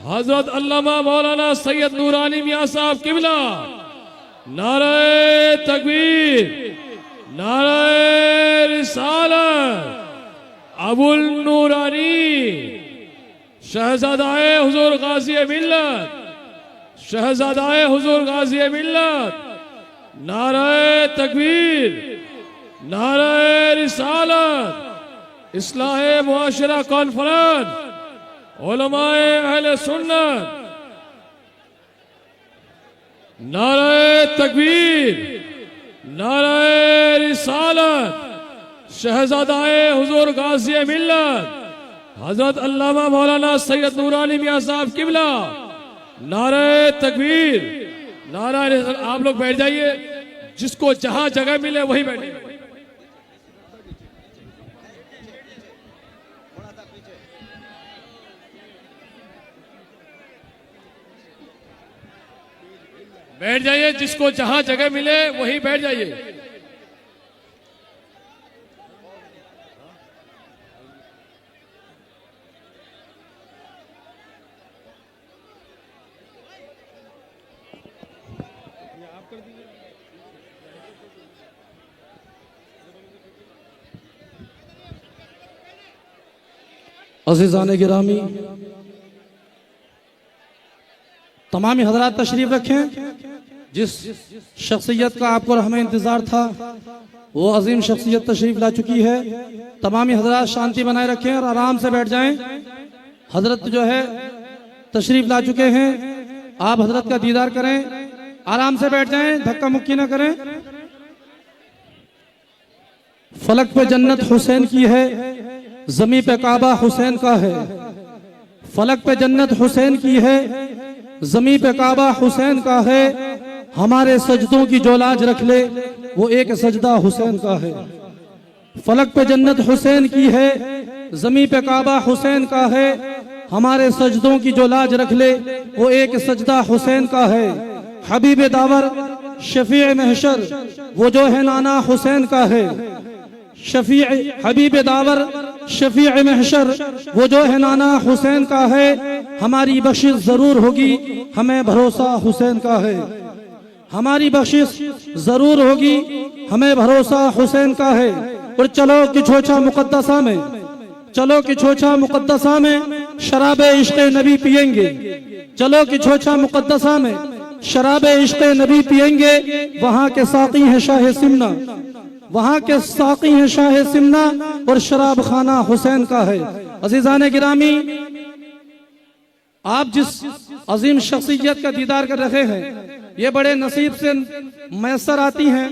हजरत अल्लामा मौलाना सैयद नूरानी मियां साहब किबला। नारे तकबीर, नारे रिसालत। अबुल नूरानी शहजादाए हुजूर गाजी मिल्लत, शहजादाए हुजूर गाजी मिल्लत। नारे तकबीर, नारे रिसालत। इस्लाहे मुआशरा कॉन्फ्रेंस, उलमाए अहले सुन्नत। नारे तकबीर, नारे रिसालत। शहजादाए हुजूर गाजी मिल्लत हजरत अल्लामा मौलाना सैयद नूरानी मियां साहब किबला। नारे तकबीर, नारा रिसालत। आप लोग बैठ जाइए, जिसको जहां जगह मिले वही बैठे। बैठ जाइए, जिसको जहां जगह मिले वही बैठ जाइए। अज़ीज़ान गिरामी, तमामी हजरात तशरीफ रखें। जिस शख्सियत का आपको हमें इंतजार था वो अजीम शख्सियत तशरीफ ला चुकी है। तमामी हजरात शांति बनाए रखें और आराम से बैठ जाएं। हजरत जो है तशरीफ ला चुके हैं, आप हजरत का दीदार करें, आराम से बैठ जाएं, धक्का मुक्की ना करें। फलक पे जन्नत हुसैन की है, जमी पे काबा हुसैन का है। फलक पे जन्नत हुसैन की है, जमी पे काबा हुसैन का है। हमारे सजदों की जो लाज रख ले वो एक सजदा हुसैन का है। फलक पे जन्नत हुसैन की है, जमी पे काबा हुसैन का है। हमारे सजदों की जो लाज रख ले वो एक सजदा हुसैन का है। हबीब दावर शफी महशर वो जो है नाना हुसैन का है। शफी हबीब दावर शफी महशर वो जो है नाना हुसैन का है। हमारी बख्शिश जरूर होगी, हमें भरोसा हुसैन का है। हमारी बख्शिश जरूर होगी, हमें भरोसा हुसैन का है। और चलो कि छोचा मुकद्दसा में, चलो कि छोचा मुकद्दसा में शराबे इश्क़ नबी पिएंगे। चलो कि छोचा मुकद्दसा में शराबे इश्क़ नबी पिएंगे। वहाँ के साक़ी हैं शाह सिमना, वहाँ के साक़ी हैं शाह सिमना और शराब खाना हुसैन का है। अज़ीज़ान गिरामी, आप जिस अजीम शख्सियत का दीदार कर रहे हैं ये बड़े नसीब से मैसर आती हैं।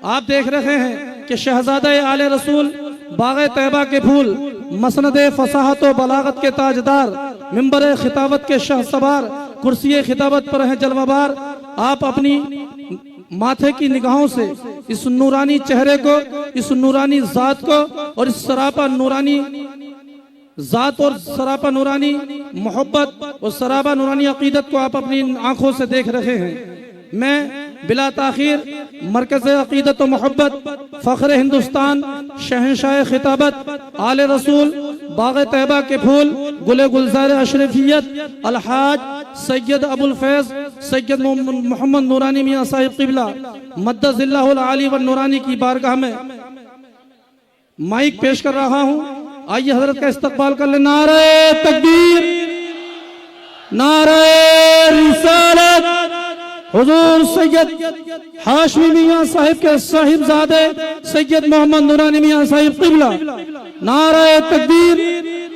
आप देख रहे हैं कि शहजादे आले रसूल, बाग़े तैयबा के फूल, मसनदे फसाहत व बलागत के ताजदार, मिंबर खिताबत के शहसवार, कुर्सी खिताबत पर हैं जलवाबार। आप अपनी माथे की निगाहों से इस नूरानी चेहरे को, इस नूरानी जात को और इस सरापा नूरानी जात और सरापा नूरानी मोहब्बत और सरापा नूरानी अकीदत को आप अपनी आंखों से देख रहे हैं। मैं बिला ताखीर मरकज़ अकीदत और मोहब्बत, फ़ख्र हिंदुस्तान, शहंशाह खिताबत, आले रसूल, बाग़े तैयबा के फूल, गुले गुलजार अशरफियत, अलहाज सैयद अबुल फैज़ सैयद मोहम्मद नूरानी मियां साहिब क़िबला मद्दज़िल्लाहुल आली व नूरानी की बारगाह में माइक पेश कर रहा हूँ। आइए हजरत का इस्तकबाल कर ले। नारे तकबीर, नारे रिसालत। हुजूर सैयद हाशमी मियां साहिब के साहिबजादे सैयद मोहम्मद नूरानी मियां साहिब क़िबला। नारे तकबीर,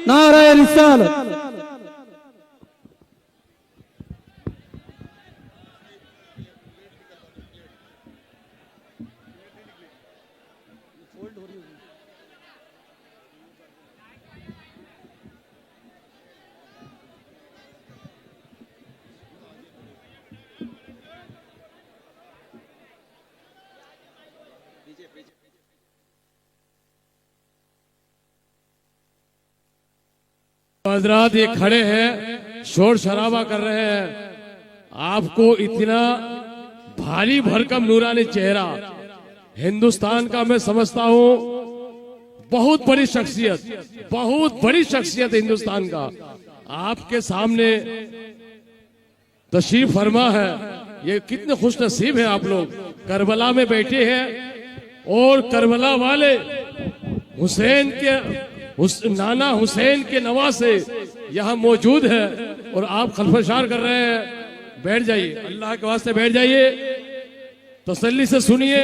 नारे रिसालत। हजरात ये खड़े हैं, शोर शराबा कर रहे हैं। आपको इतना भारी भरकम नूरानी चेहरा हिंदुस्तान का मैं समझता हूं बहुत बड़ी शख्सियत, बहुत बड़ी शख्सियत हिंदुस्तान का। आपके सामने तशरीफ फरमा है। ये कितने खुश नसीब हैं आप लोग, करबला में बैठे हैं और करबला वाले हुसैन के नाना हुसैन के नवासे यहाँ मौजूद है और आप खलफशार कर रहे हैं। बैठ जाइए, अल्लाह के वास्ते बैठ जाइए, तसल्ली से सुनिए।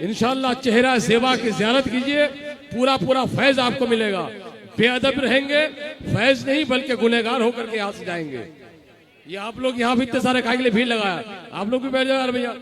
इंशाअल्लाह चेहरा ज़ेबा की ज़ियारत कीजिए, पूरा पूरा फैज आपको मिलेगा। बेअदब रहेंगे, फैज नहीं बल्कि गुनहगार होकर के यहाँ से जाएंगे। ये आप लोग यहाँ भी इतने सारे खाने के लिए भीड़ लगाया, आप लोग भी बैठ जाओ यार भैया।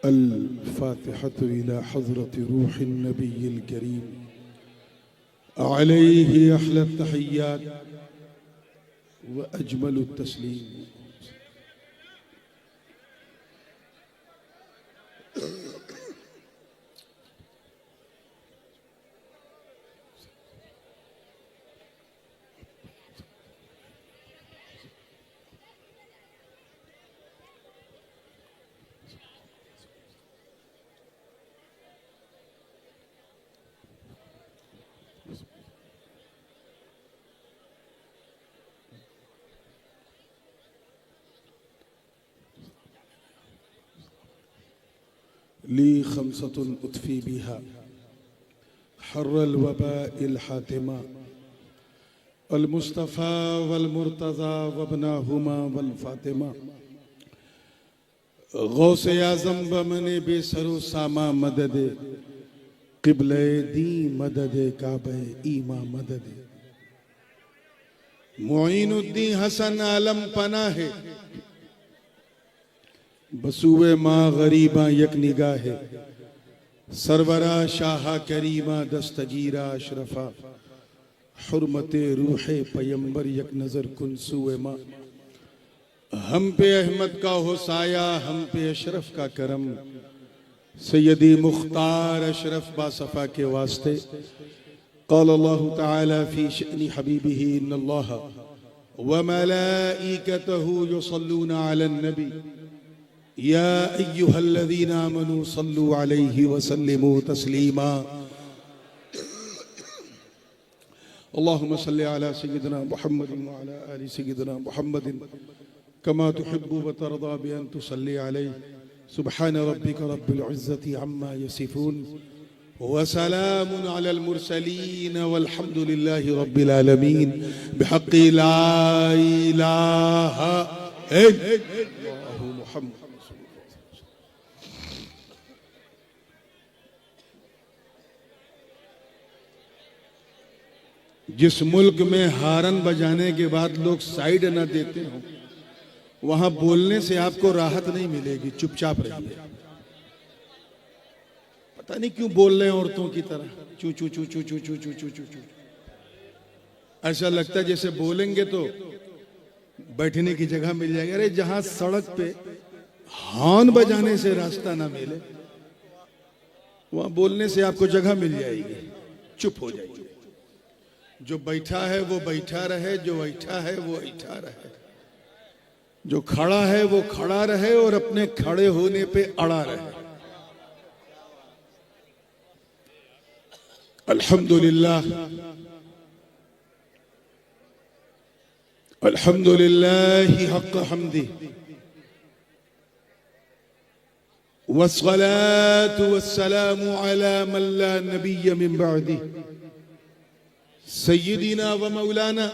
अल-फातिहतु इला हज़रति रूहिन नबिय्यिल करीम अलैहि अहलत तहिय्यात व अजमलुत तस्लीम। ली खमसतुन उतफी बिहा हर्रल वबाइल हातिमा अल मुस्तफ़ा वल मुर्तज़ा वबनाहुमा वल फातिमा गौसे आज़म बमने बेसरो सामा मददे क़िबले दी मददे काबे ईमा मददे मुईनुद्दीन हसन आलम पनाहे बसूए माँ गरीबा यक निगाहे सरवरा शाहा करीमा दस्तगीरा अशरफा हुर्मते रूहे पैगंबर यक नजर कुन सुए माँ। हम पे अहमद का हो साया, हम पे अशरफ का करम, सैयदी मुख्तार अशरफ बासफा के वास्ते। क़ाल अल्लाहु तआला फ़ी शअनी हबीबिही इन्नल्लाह व मलाइकतहु युसल्लूना अलन नबी या अय्युहल्लज़ीना आमनू सल्लू अलैहि वसल्लिमू तस्लीमा। अल्लाहुम्मा सल्लि अला सय्यिदिना मुहम्मदिन व अला आलि सय्यिदिना मुहम्मदिन कमा तुहिब्बु व तर्दा बि अन तुसल्ली अलैहि। सुब्हान रब्बिका रब्बिल इज़्ज़ति अम्मा यसिफून व सलामुन अलल मुरसलीन वल्हम्दुलिल्लाहि रब्बिल आलमीन बिहक़्क़ि ला इलाहा इल्लल्लाहु मुहम्मद। जिस मुल्क में हारन बजाने के बाद लोग साइड न देते हो, वहां बोलने से आपको राहत नहीं मिलेगी, चुपचाप रहिए। पता नहीं क्यों बोल रहे हैं औरतों की तरह, चू चू चू चू चू चू चू चू चू चू। ऐसा लगता है जैसे बोलेंगे तो बैठने की जगह मिल जाएगी। अरे जहां सड़क पे हॉर्न बजाने से रास्ता ना मिले, वहां बोलने से आपको जगह मिल जाएगी, चुप हो जाइए। जो बैठा है वो बैठा रहे, जो बैठा है वो बैठा रहे, जो खड़ा है वो खड़ा रहे और अपने खड़े होने पे अड़ा रहे। अल्हम्दुलिल्लाह अल्हम्दुलिल्लाहि हक़्क़ हम्दी वस्सलातु वस्सलामु अला मन ला नबिय्य मिन बअदी सय्यिदिना व मौलाना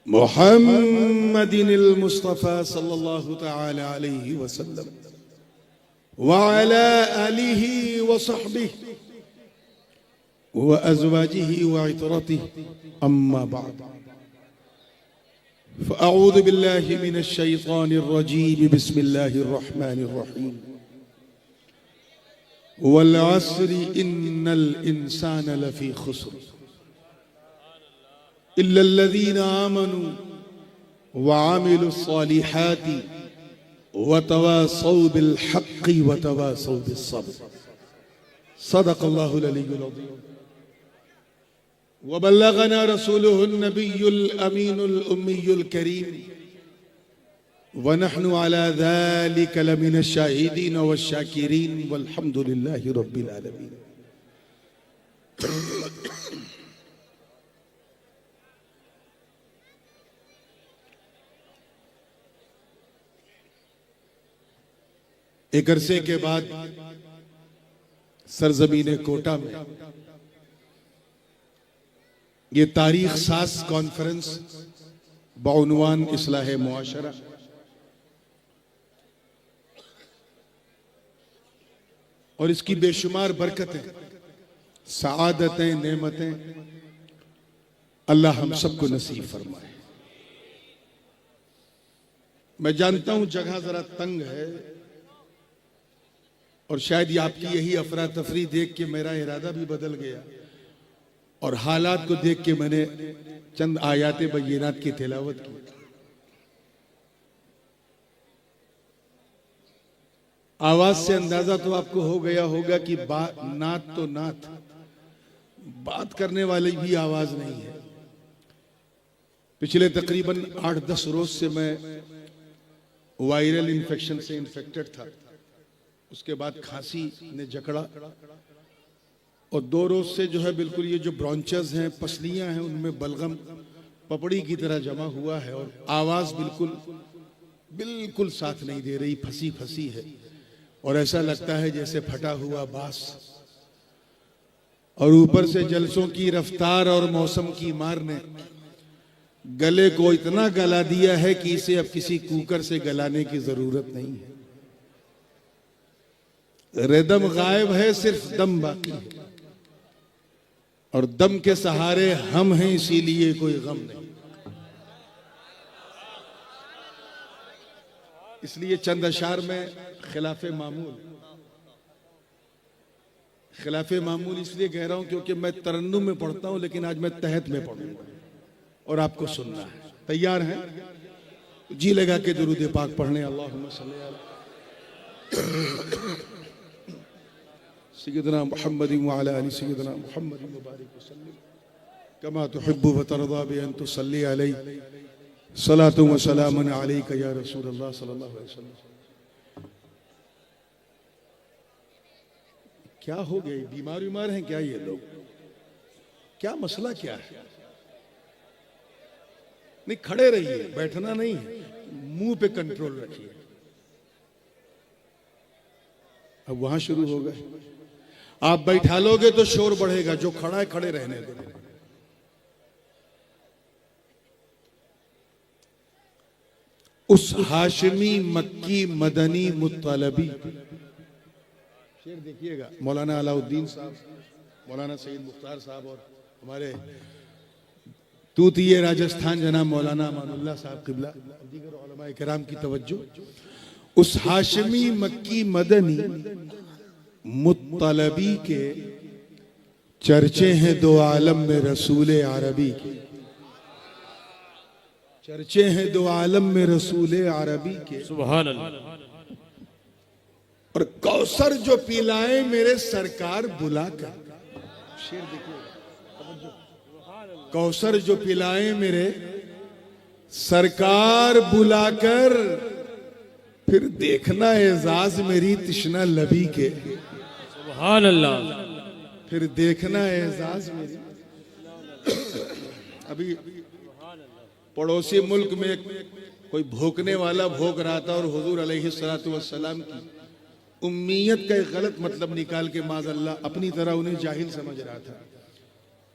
मुहम्मदिनिल मुस्तफ़ा सल्लल्लाहु तआला अलैहि वसल्लम व अला आलिहि व सहबिहि व अज़वाजिहि व इतरतिहि अम्मा बअद। फ़अऊज़ु बिल्लाहि मिनश शैतानिर रजीम बिस्मिल्लाहिर रहमानिर रहीम। वल अस्रि इन्नल इंसाना लफ़ी खुस्र इल्लल्लज़ीना आमनू व आमिलुस सालिहाति व तवासौ बिल हक़्क़ि व तवासौ बिस सब्र। सदक़ल्लाहुल अलीयुल अज़ीम। वबल्लगना रसूलुहुन नबियुल अमीनुल उम्मियुल करीम वनहनु अला ज़ालिका लमिनश शाहिदीन वश्शाकिरीन वल्हम्दुलिल्लाहि रब्बिल आलमीन। एक अरसे के बाद सरजमीन कोटा में ये तारीख साज कॉन्फ्रेंस बउनवान इस्लाह मुआशरा और इसकी बेशुमार बरकतें, सआदतें, नेमतें अल्लाह हम सबको नसीब फरमाए। मैं जानता हूं जगह जरा तंग है और शायद ये आपकी यही अफरा तफरी देख के मेरा इरादा भी बदल गया और हालात को देख के मैंने चंद आयाते बय्यिनात की तिलावत की। आवाज से अंदाजा तो आपको हो गया होगा कि नात तो नात, बात करने वाली भी आवाज नहीं है। पिछले तकरीबन 8-10 रोज से मैं वायरल इन्फेक्शन से इन्फेक्टेड था। उसके बाद खांसी ने जकड़ा और 2 रोज से जो है बिल्कुल ये जो ब्रॉन्चेस हैं, पसलियां हैं, उनमें बलगम पपड़ी की तरह जमा हुआ है और आवाज बिल्कुल साथ नहीं दे रही, फंसी फंसी है और ऐसा लगता है जैसे फटा हुआ बांस। और ऊपर से जलसों की रफ्तार और मौसम की मार ने गले को इतना गला दिया है कि इसे अब किसी कुकर से गलाने की जरूरत नहीं है। रिदम गायब है, सिर्फ दम बाकी है और दम के सहारे हम हैं, इसीलिए कोई गम नहीं। इसलिए चंद अशार में खिलाफे मामूल इसलिए कह रहा हूं क्योंकि मैं तरन्नुम में पढ़ता हूं, लेकिन आज मैं तहत में पढ़ूंगा और आपको सुनना है। तैयार हैं? जी लगा के दुरूद पाक पढ़ने। अल्लाहुम्मा सल्ली अला सय्यिदना मुहम्मदिन व अला आलि सय्यिदना मुहम्मदिन व बारिक वसल्लिम कमा तुहिब्बु व तर्दा बि अन तुसल्ली अलैहि सलातु व सलामुन अलैका या रसूलल्लाह सल्लल्लाहु अलैहि वसल्लम। क्या हो गया? बीमार हैं क्या ये लोग? क्या मसला क्या है? नहीं, खड़े रहिए, बैठना नहीं है, मुंह पे कंट्रोल रखिए। अब वहां शुरू हो गए। आप बैठा लोगे तो शोर बढ़ेगा, जो खड़ा है खड़े रहने दो। उस हाशिमी मक्की मदनी मुत्तलबी, शेर देखिएगा, मौलाना अलाउद्दीन साहब, मौलाना सईद मुख्तार साहब और हमारे तूतिये राजस्थान जनाब मौलाना अमानुल्लाह साहब किबला, दीगर उलमा किराम की तवज्जो। उस हाशिमी मक्की मदनी मुत्तलबी के चर्चे हैं 2 आलम में रसूल अरबी के, चर्चे हैं 2 आलम में रसूल अरबी के। सुभान अल्लाह। और कौसर जो पिलाए मेरे सरकार बुलाकर, शेर देखिए, कौसर जो पिलाए मेरे सरकार बुलाकर, फिर देखना एजाज मेरी तिश्ना लबी के। सुभान अल्लाह। फिर देखना एजाज मेरी। अभी पड़ोसी मुल्क में कोई भोंकने वाला भोंक रहा था और हुजूर अलैहिस्सलातु वस्सलाम की उम्मीयत का एक गलत मतलब निकाल के माज़अल्लाह अपनी तरह उन्हें जाहिल समझ रहा था।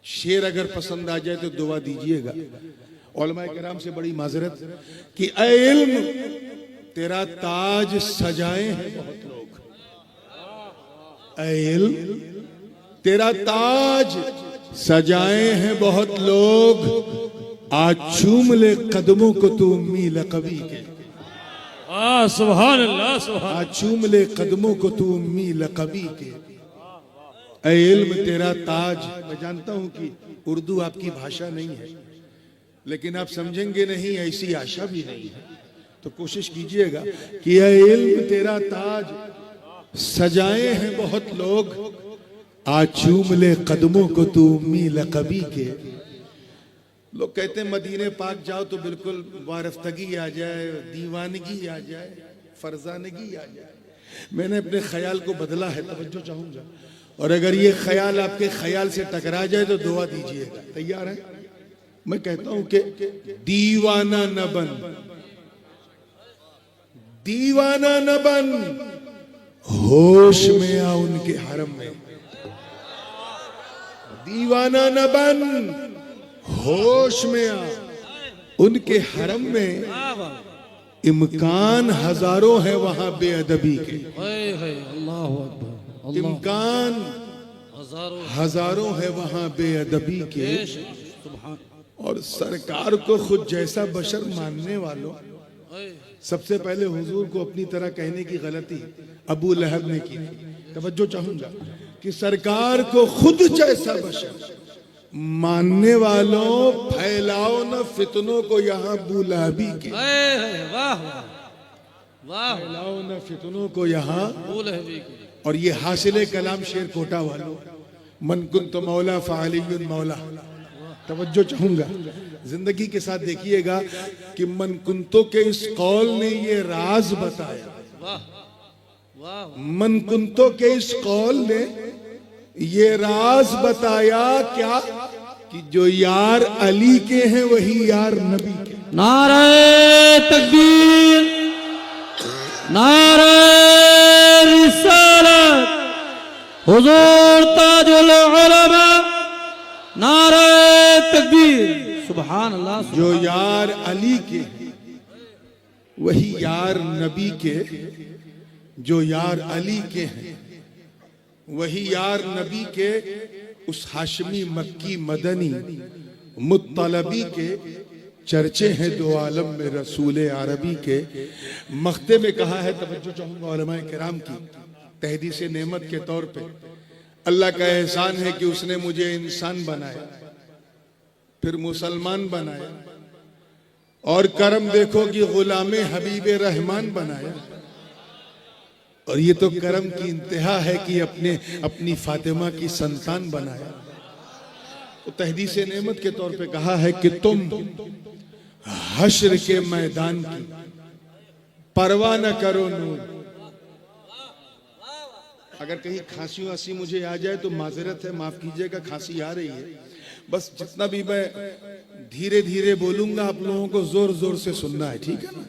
शेर अगर पसंद आ जाए तो दुआ दीजिएगा। उलमा किराम से बड़ी माजरत कि ऐ इल्म तेरा ताज सजाए हैं बहुत लोग, ऐ इल्म तेरा ताज सजाए हैं बहुत लोग, आज चूम ले कदमों को तू उम्मी लकबी के। सुभान अल्लाह, सुभान। आज चूम ले कदमों को तू उम्मी लकबी के। ऐ इल्म तेरा ताज। मैं जानता हूं कि उर्दू आपकी भाषा नहीं है, लेकिन आप समझेंगे नहीं, ऐसी आशा भी नहीं है, तो कोशिश कीजिएगा कि ऐ इल्म तेरा ताज सजाए हैं बहुत लोग, आज चूम ले कदमों को तू उम्मी लकबी के। लोग कहते हैं मदीने पाक जाओ तो बिल्कुल वारफ्तगी आ जाए, दीवानगी आ जाए, फरजानगी आ जाए। मैंने अपने ख्याल को बदला है, तवज्जो चाहूंगा, और अगर ये ख्याल आपके ख्याल से टकरा जाए तो दुआ दीजिएगा। तैयार है? मैं कहता हूं कि दीवाना न बन, दीवाना न बन, होश में आ उनके हरम में। दीवाना न बन, होश में आ उनके हरम में। इम्कान हजारों है वहां बेअदबी के, अल्लाहु अकबर। इम्कान हजारों है वहां बेअदबी के। और सरकार को खुद जैसा बशर मानने वालों, सबसे पहले हुजूर को अपनी तरह कहने की गलती अबू लहब ने की थी। तवज्जो चाहूंगा कि सरकार को खुद जैसा बशर मानने वालों, फैलाओ न फितनों को यहाँ बुलाबी के। फैलाओ न फितनों को यहाँ। और ये हासिले कलाम शेर कोटा वालों, मन कुन तो मौला फ़अलियुन मौला। तवज्जो चाहूंगा, जिंदगी के साथ देखिएगा कि मन कुंतो के इस कौल ने ये राज बताया। मन कुंतो के इस कौल ने ये राज बताया क्या, कि जो यार अली के हैं वही यार नबी के। नारे तकबीर, नारे रिसालत, हुजूर ताजुल उलमा, नारे तकबीर, सुभान अल्लाह। जो यार अली के हैं वही यार नबी के, जो यार अली के हैं वही यार नबी के। उस हाशमी मक्की मदनी मुत्तलबी के चर्चे हैं दो आलम में रसूल अरबी के। मख्ते में कहा है, तवज्जो चाहूंगा उलमाए किराम की, तहदीस नेमत के तौर पे अल्लाह का एहसान है कि उसने मुझे इंसान बनाया, फिर मुसलमान बनाया, और करम देखो कि गुलामे हबीबे रहमान बनाया। और ये तो करम की इंतहा है कि अपनी फातिमा की संतान बनाया। तो तहदीस नेमत के तौर पे कहा है कि तुम हश्र के मैदान की परवाह न करो नूर। अगर कहीं खांसी वासी मुझे आ जाए तो माजरत है, माफ कीजिएगा, खांसी आ रही है। बस जितना भी मैं धीरे धीरे बोलूंगा आप लोगों को जोर जोर से सुनना है, ठीक है ना?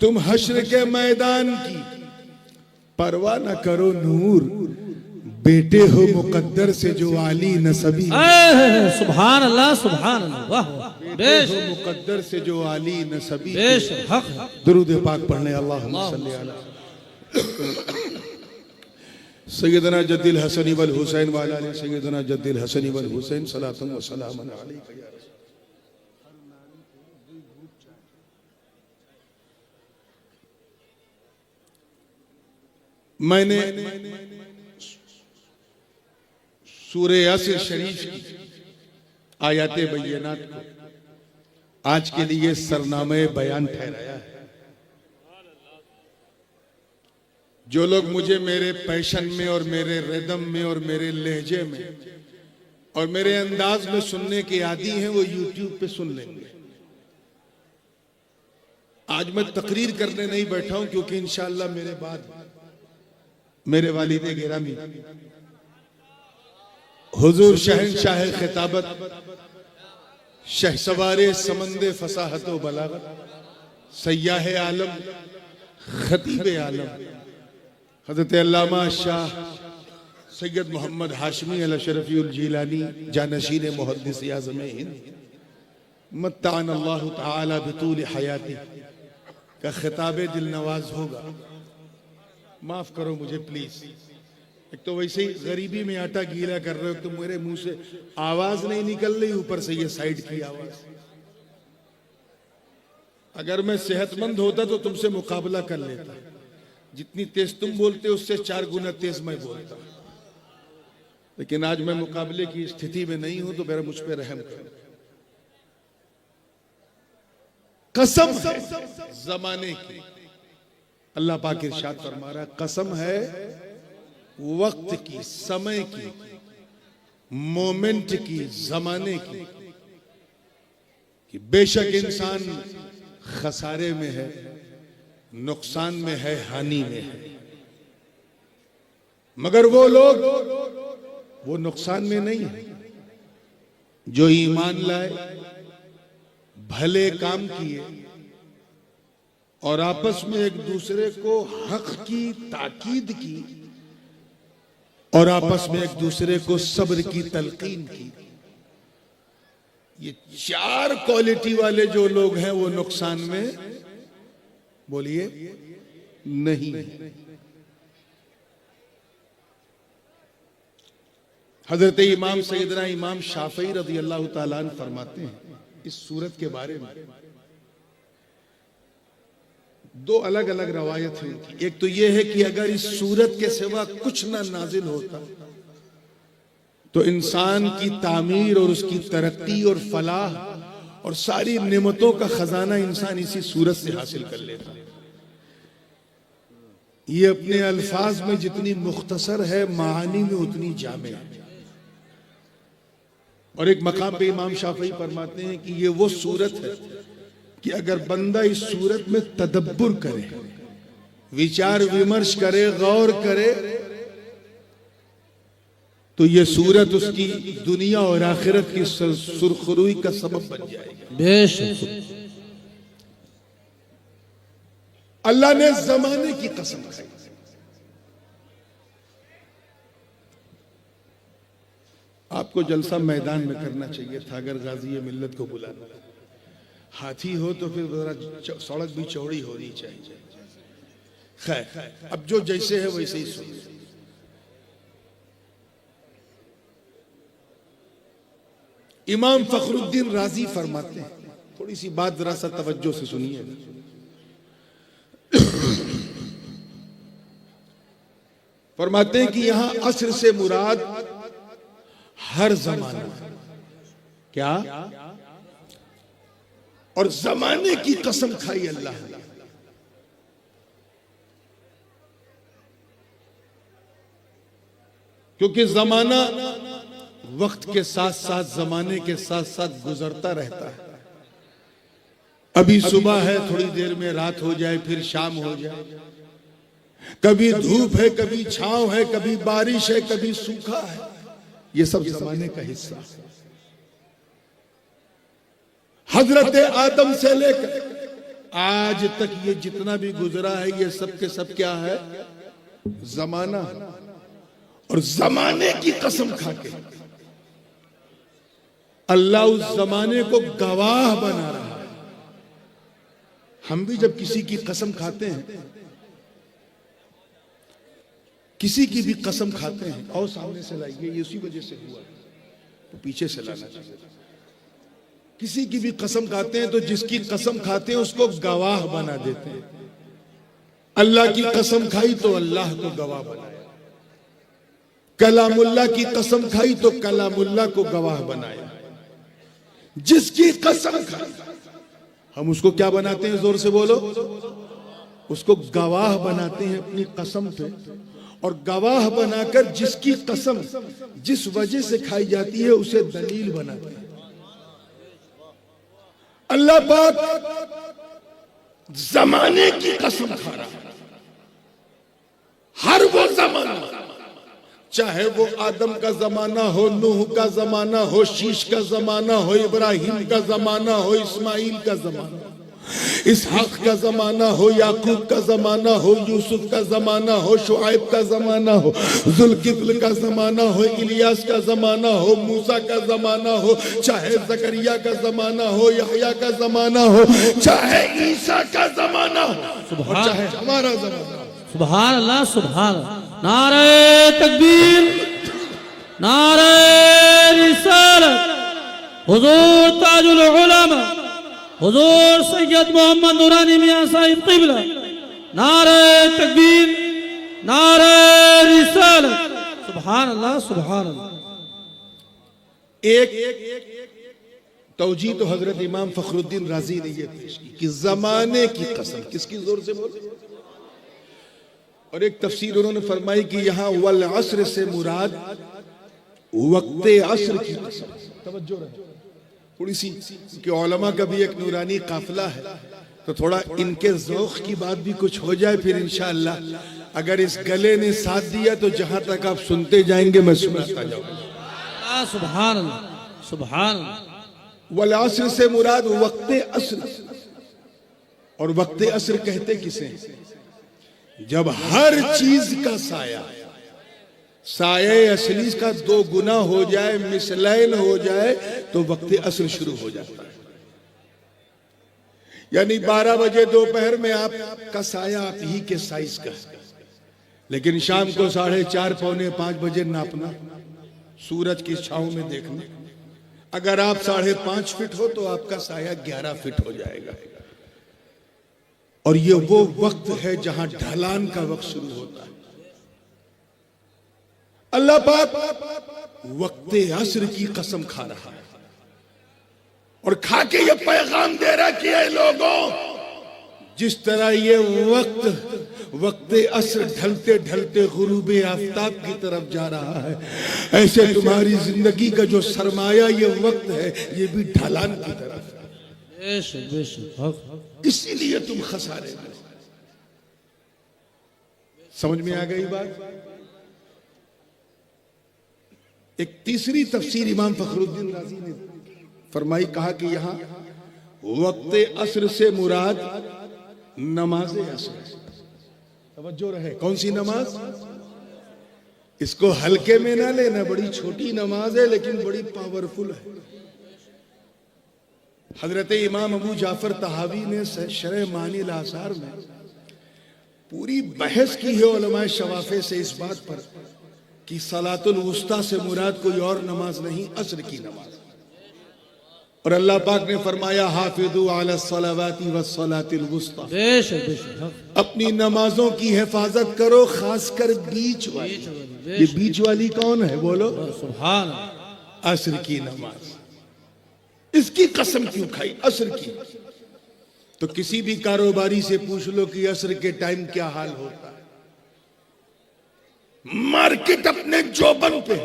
तुम हश्र के मैदान की परवाह न करो नूर, बेटे हो मुकद्दर से जो आली नसबी। सुभान अल्लाह, सुभान अल्लाह, वाह। बेश हो मुकद्दर से जो आली नसबी। बेश हक। दुरूद पाक पढ़ने अल्लाहुम्मा सल्ली अला सैयदना जद्दिल हसन वल हुसैन व अला सैयदना जद्दिल हसन वल हुसैन सलातन व सलामन अलैका या रसूल। मैंने सूरे यासीन शरीफ की आयते बय्यनात को आज के लिए सरनामे बयान ठहराया है। जो लोग मुझे मेरे पैशन में और मेरे रिदम में और मेरे लहजे में और मेरे अंदाज में सुनने के आदी हैं वो यूट्यूब पे सुन लेंगे। आज मैं तकरीर करने नहीं बैठा हूं, क्योंकि इंशाअल्लाह मेरे बाद मेरे वालिद गिरामी हुजूर शहंशाह खिताबत, शहसवारे समंदे फसाहत व बलागत, सय्याह आलम, खतीब आलम हजरत अल्लामा शाह सैयद मोहम्मद हाशमी अल शरफीउल जीलानी जानशीन मुहद्दिस आज़म हिंद मत्तान अल्लाह तआला बितूल हयाती का खिताब दिल नवाज होगा। माफ करो मुझे प्लीज, एक तो वैसे ही गरीबी में आटा गीला कर रहे हो, तो मेरे मुंह से आवाज नहीं निकल रही, ऊपर से ये साइड की आवाज। अगर मैं सेहतमंद होता तो तुमसे मुकाबला कर लेता, जितनी तेज तुम बोलते उससे 4 गुना तेज मैं बोलता। लेकिन आज मैं मुकाबले की स्थिति में नहीं हूं, तो मेरा मुझ पे रहम करो। कसम है जमाने की, अल्लाह पाक इरशाद फरमा रहा है, कसम है वक्त की, समय की, मोमेंट की, जमाने की, कि बेशक इंसान खसारे में है, नुकसान में है, हानि में है, मगर वो लोग वो नुकसान में नहीं है जो ईमान लाए, भले काम किए और आपस में एक दूसरे को हक की ताकीद की और आपस में एक दूसरे को सब्र की तलकीन की। ये 4 क्वालिटी वाले जो लोग हैं वो नुकसान में, बोलिए, नहीं। हजरत इमाम सैयदना इमाम शाफई रज़ी अल्लाह ताला अन्हु फरमाते हैं इस सूरत के बारे में, 2 अलग अलग रवायत है उनकी। एक तो यह है कि अगर इस सूरत के सिवा कुछ ना नाजिल होता तो इंसान की तामीर और उसकी तरक्की और फलाह और सारी नेमतों का खजाना इंसान इसी सूरत से हासिल कर लेता। ये अपने अल्फाज में जितनी मुख्तसर है, मानी में उतनी जामे है। और एक मकाम पे इमाम शाफई फरमाते हैं कि ये वो सूरत है कि अगर बंदा इस सूरत में तदब्बुर करे, विचार विमर्श करे, गौर करे, तो ये सूरत उसकी दुनिया और आखिरत की सुरखरुई का सबब बन जाएगी। बेशक अल्लाह ने जमाने की कसम खाई। आपको जलसा मैदान में करना चाहिए था अगर गाजी मिल्लत को बुलाना। हाथी हो तो फिर जरा सड़क भी चौड़ी होनी चाहिए। खैर, अब जो जैसे है वैसे ही सुनिए। इमाम फखरुद्दीन राजी फरमाते हैं, थोड़ी सी बात जरा सा तवज्जो से सुनिए। फरमाते हैं कि यहां असर से मुराद हर जमाना, क्या, और जमाने की कसम खाई अल्लाह ने। क्योंकि जमाना वक्त के साथ साथ, जमाने के साथ साथ गुजरता रहता है। अभी सुबह है, थोड़ी देर में रात हो जाए, फिर शाम हो जाए। कभी धूप है, कभी छांव है, कभी बारिश है, कभी सूखा है। ये सब जमाने का हिस्सा है। हजरत आदम से लेकर आज तक ये जितना भी गुजरा है, ये सब के सब क्या है, जमाना। और जमाने की कसम खाके अल्लाह उस जमाने को गवाह बना रहा है। हम भी जब किसी की कसम खाते हैं, किसी की भी कसम खाते हैं, और सामने से लाइए, ये उसी वजह से हुआ, तो पीछे से लाना चाहिए। किसी की भी कसम खाते हैं तो जिसकी कसम खाते हैं उसको गवाह बना देते हैं। अल्लाह की कसम खाई तो अल्लाह को गवाह बनाया, कलामुल्लाह की कसम खाई तो कलामुल्लाह को गवाह बनाया। जिसकी कसम खाई हम उसको क्या बनाते हैं, जोर से बोलो, उसको गवाह बनाते हैं अपनी कसम पे। और गवाह बनाकर जिसकी कसम जिस वजह से खाई जाती है उसे दलील बनाते हैं। अल्लाह पाक जमाने की कसम खा रहा है। हर वो जमाना, चाहे वो आदम का जमाना हो, नूह का जमाना हो, शीश का जमाना हो, इब्राहिम का जमाना हो, इस्माइल का जमाना, इसहाक का जमाना हो, याकूब का जमाना हो, यूसुफ का जमाना हो, शुआइब का जमाना हो, जुल्किफ्ल का जमाना हो, इलियास का जमाना हो, मूसा का जमाना हो, चाहे जकरिया का जमाना हो, यहया का जमाना हो, चाहे ईसा का जमाना हो, और चाहे हमारा जमाना। सुभान अल्लाह, सुभान अल्लाह। नारे तकबीर, नारे रिसालत, हुजूर ताजुल उलमा, हुजूर सैयद मोहम्मद नूरानी मियां साहिब क़िबला। नारे तकबीर, नारे रिसालत, सुभान अल्लाह, सुभान अल्लाह। एक तौजी तो हजरत इमाम फखरुद्दीन राजी ने यह पेश की कि जमाने की कसम, किसकी जोर से बोले, और एक तफसीर उन्होंने फरमाई कि यहाँ वल अस्र से मुराद वक्ते अस्र की कसम। तवज्जो रहे थोड़ी सी कि उलमा का भी एक नूरानी काफिला है, तो थोड़ा इनके ज़ौक़ की बात भी कुछ हो जाए, फिर इंशाअल्लाह अगर इस गले ने साथ दिया तो जहां तक आप सुनते जाएंगे मैं सुनाता जाऊंगा। सुभान अल्लाह, सुभान अल्लाह। वल अस्र से मुराद वक्ते अस्र, और वक्ते अस्र कहते किसे? जब हर चीज का साया साये असली का 2 गुना हो जाए, मिसलैन हो जाए, तो वक्ते अस्र शुरू हो जाता है। यानी 12 बजे दोपहर में आपका साया आप ही के साइज का, लेकिन शाम को 4:30 पौने 5 बजे नापना, सूरज की छांव में देखना, अगर आप 5.5 फीट हो तो आपका साया 11 फीट हो जाएगा। और ये वो वक्त है जहां ढलान का वक्त शुरू होता है। अल्लाह पाक वक्ते अस्र की कसम खा रहा है और खा के ये पैगाम दे रहा कि ऐ लोगों, जिस तरह ये वक्ते अस्र ढलते ढलते गुरूबे आफ्ताब की तरफ जा रहा है, ऐसे तुम्हारी जिंदगी का जो सरमाया ये वक्त है, ये भी ढलान की तरफ है। इसीलिए तुम खसारे में। समझ में आ गई बात? एक तीसरी तफसीर इमाम फखरुद्दीन राजी ने फरमाई, कहा कि यहां वक्ते अस्र से मुराद नमाज अस्र। तवज्जो रहे, कौन सी नमाज? इसको हल्के में ना लेना, बड़ी छोटी नमाज है लेकिन बड़ी पावरफुल है। हजरत इमाम अबू जाफर तहावी ने शरह मानिल आसार में पूरी बहस की है उलमाए शवाफे से इस बात पर कि सलातुल वुस्ता से मुराद कोई और नमाज नहीं, अस्र की नमाज। और अल्लाह पाक ने फरमाया हाफिजू अला सलावाति वस्सलातिल वुस्ता, अपनी नमाजों की हिफाजत करो, खासकर बीच वाली। ये बीच वाली कौन है बोलो? सुभान। अस्र की नमाज। इसकी कसम क्यों खाई अस्र की? तो किसी भी कारोबारी से पूछ लो कि अस्र के टाइम क्या हाल होता है। मार्केट अपने जोबन पे,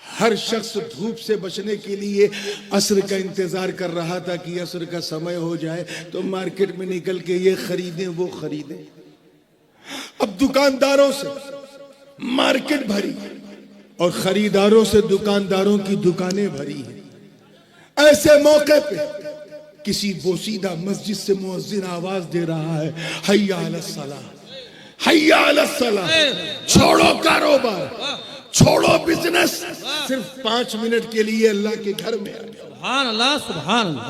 हर शख्स धूप से बचने के लिए अस्र का इंतजार कर रहा था कि अस्र का समय हो जाए तो मार्केट में निकल के ये खरीदें वो खरीदें। अब दुकानदारों से मार्केट भरी और खरीदारों से दुकानदारों की दुकानें भरी हैं। ऐसे मौके पे किसी बोसीदा मस्जिद से मुअज्जिन आवाज दे रहा है, हय्या अलस सलाह, हय्या अलस सलाह। छोड़ो कारोबार, छोड़ो बिजनेस, सिर्फ 5 मिनट के लिए अल्लाह के घर में आ जाओ। सुभान अल्लाह, सुभान अल्लाह,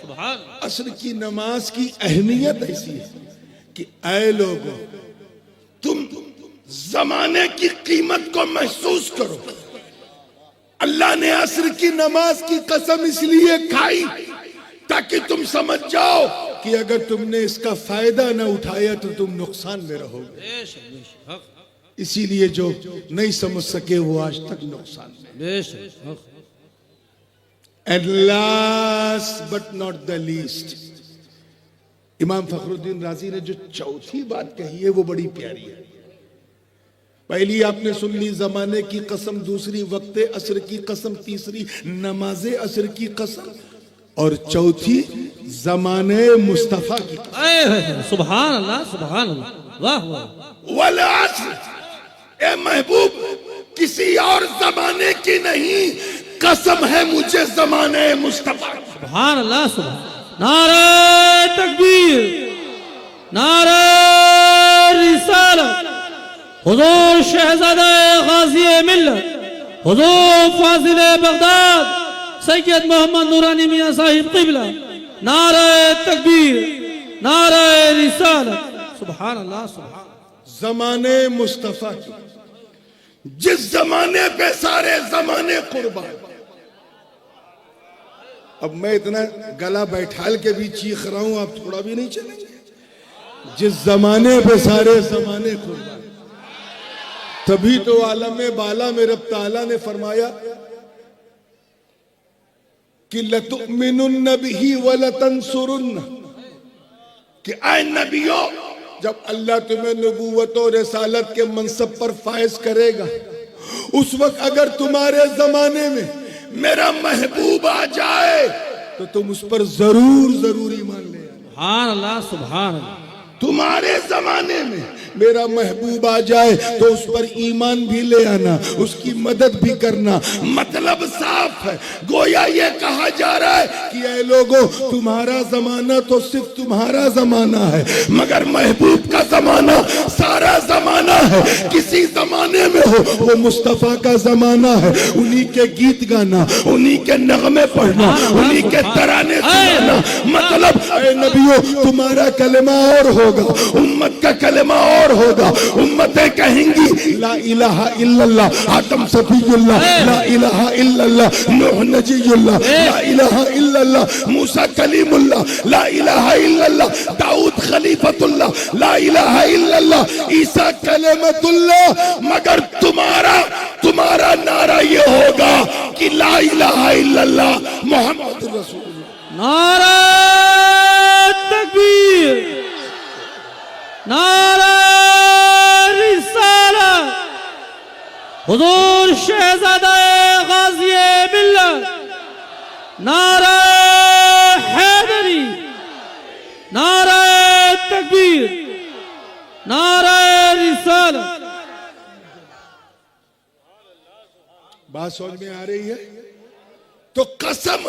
सुभान। अस्र की नमाज की अहमियत ऐसी है कि ऐ लोगों, तुम जमाने की कीमत को महसूस करो। अल्लाह ने अस्र की नमाज की कसम इसलिए खाई ताकि तुम समझ जाओ कि अगर तुमने इसका फायदा न उठाया तो तुम नुकसान में रहोगे। इसीलिए जो नहीं समझ सके वो आज तक नुकसान में। And last but not the least, इमाम फखरुद्दीन राजी ने जो चौथी बात कही है वो बड़ी प्यारी है। पहली आपने सुन ली जमाने की कसम, दूसरी वक्ते अस्र की कसम, तीसरी नमाजे अस्र की कसम, और चौथी जमाने मुस्तफा की कसम। सुभान अल्लाह, सुभान अल्लाह, वाह वाह। वल अस्र, ए महबूब, किसी और जमाने की नहीं, कसम है मुझे जमाने मुस्तफा। सुभान अल्लाह, सुभान। नारे तकबीर, नारे रिसालत, हुजूर शहजादा गाज़ी मिल्लत, हुजूर फाजिल बगदाद सैयद मोहम्मद नूरानी मियां साहिब क़िबला। नारे तकबीर, नारे रिसालत। सुभान अल्लाह, सुभान। जमाने मुस्तफा की, जिस जमाने पे सारे जमाने कुर्बान। अब मैं इतना गला बैठाल के भी चीख रहा हूं, आप थोड़ा भी नहीं चलेंगे। जिस जमाने पे सारे जमाने कुर्बान, तभी तो आलम बाला में रब ताला ने फरमाया कि लतुमिनुन्न बिही व लतंसुरुन्न, कि ऐ नबियों, जब अल्लाह तुम्हें नबूवत और रिसालत के मनसब पर फायज करेगा, उस वक्त अगर तुम्हारे जमाने में मेरा महबूब आ जाए तो तुम उस पर जरूर ईमान ले आना। सुभान अल्लाह, सुभान अल्लाह। तुम्हारे जमाने में मेरा महबूब आ जाए तो उस पर ईमान भी ले आना, उसकी मदद भी करना। मतलब साफ है, गोया ये कहा जा रहा है कि ऐ लोगों, तुम्हारा जमाना तो सिर्फ तुम्हारा जमाना है, मगर महबूब का जमाना सारा जमाना है। किसी जमाने में हो, वो मुस्तफा का जमाना है। उन्हीं के गीत गाना, उन्हीं के नगमे पढ़ना, उन्हीं के तराने सुनाना। मतलब ऐ नबियों, तुम्हारा कलमा और होगा, उम्मत का कलमा और होगा। उम्मतें कहेंगी ला इलाहा इल्लल्लाह आदम सफीउल्लाह, ला इलाहा इल्लल्लाह नूह नजीयुल्लाह, ला इलाहा इल्लल्लाह मूसा कलीमुल्लाह, ला इलाहा इल्लल्लाह दाऊद खलीफतुल्लाह, ला इलाहा इल्लल्लाह ईसा कलीमतुल्लाह। मगर तुम्हारा नारा ये होगा कि ला इलाहा इल्लल्लाह मुहम्मदुर रसूलुल्लाह। नारा तकबीर, नारा रिसालत, हुजूर शहजादा गाज़ी मिल्लत, नारा हैदरी, नारा तकबीर, नारा रिसालत। बात समझ में आ रही है? तो कसम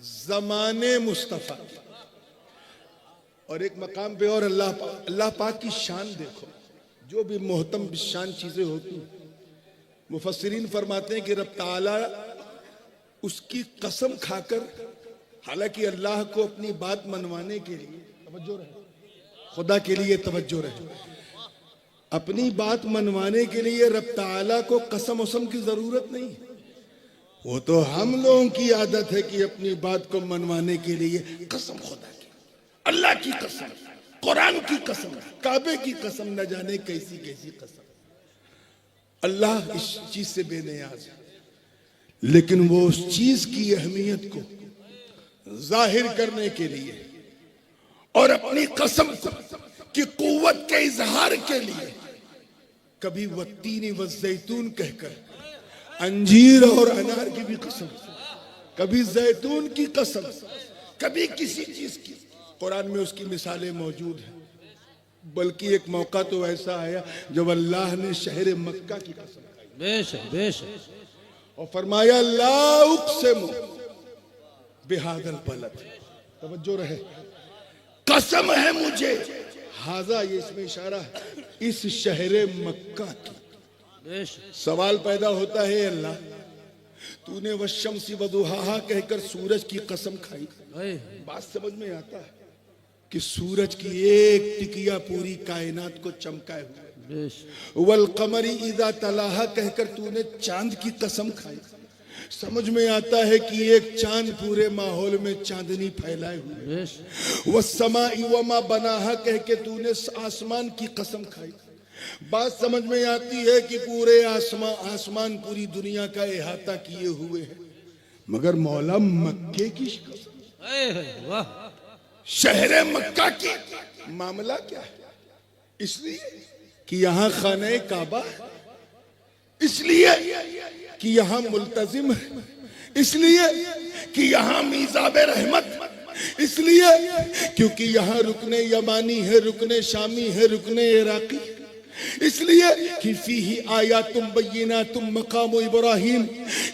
ज़माने मुस्तफ़ा। और एक मकाम पे और अल्लाह पाक की शान देखो, जो भी मोहतम शान चीजें होती हैं, मुफस्सिरीन फरमाते हैं कि रब ताला उसकी कसम खाकर, हालांकि अल्लाह को अपनी बात मनवाने के लिए तवज्जो रहे, खुदा के लिए तवज्जो रहे, अपनी बात मनवाने के लिए रब ताला को कसम उसम की जरूरत नहीं। वो तो हम लोगों की आदत है कि अपनी बात को मनवाने के लिए कसम खुदा की, अल्लाह की कसम, कुरान की कसम, काबे की कसम, न जाने कैसी कैसी कसम। अल्लाह इस चीज से बेनियाज है, लेकिन वो उस चीज की अहमियत को जाहिर करने के लिए और अपनी कसम की कुव्वत के इजहार के लिए कभी वत्तीनी व जैतून कहकर अंजीर और अनार की भी कसम, कभी जैतून की कसम, कभी किसी चीज की। कुरान में उसकी मिसालें मौजूद हैं। बल्कि एक मौका तो ऐसा आया जब अल्लाह ने शहर मक्का की कसम खाई, बेशक बेशक, और फरमाया ला उक़सिमु बिहादल बलद। तवज्जो रहे, कसम है मुझे, हाजा ये इसमें इशारा है, इस शहर मक्का की। सवाल पैदा होता है, अल्लाह तूने वशम्सी वदुहाहा कहकर सूरज की कसम खाई, बात समझ में आता है कि सूरज की एक टिकिया पूरी कायनात को चमकाए हुए। वल कमरी इज़ा तलाहा कहकर तूने चांद की कसम खाई, समझ में आता है कि एक चांद पूरे माहौल में चांदनी फैलाए हुए। वस्समाई वमा बनाहा कह के तूने आसमान की कसम खाई, बात समझ में आती है कि पूरे आसमान पूरी दुनिया का इहाता किए हुए है। मगर मौला मक्के की कसम, वाह, शहर मक्का की मामला क्या है? इसलिए कि यहाँ खाने काबा है, इसलिए कि यहाँ मुल्तजिम है, इसलिए कि यहाँ मीज़ाबे रहमत, इसलिए क्योंकि यहाँ रुकने यमानी है, रुकने शामी है, रुकने इराकी, इसलिए कि फीही आयातुम बय्यिनातुम मकाम इब्राहिम,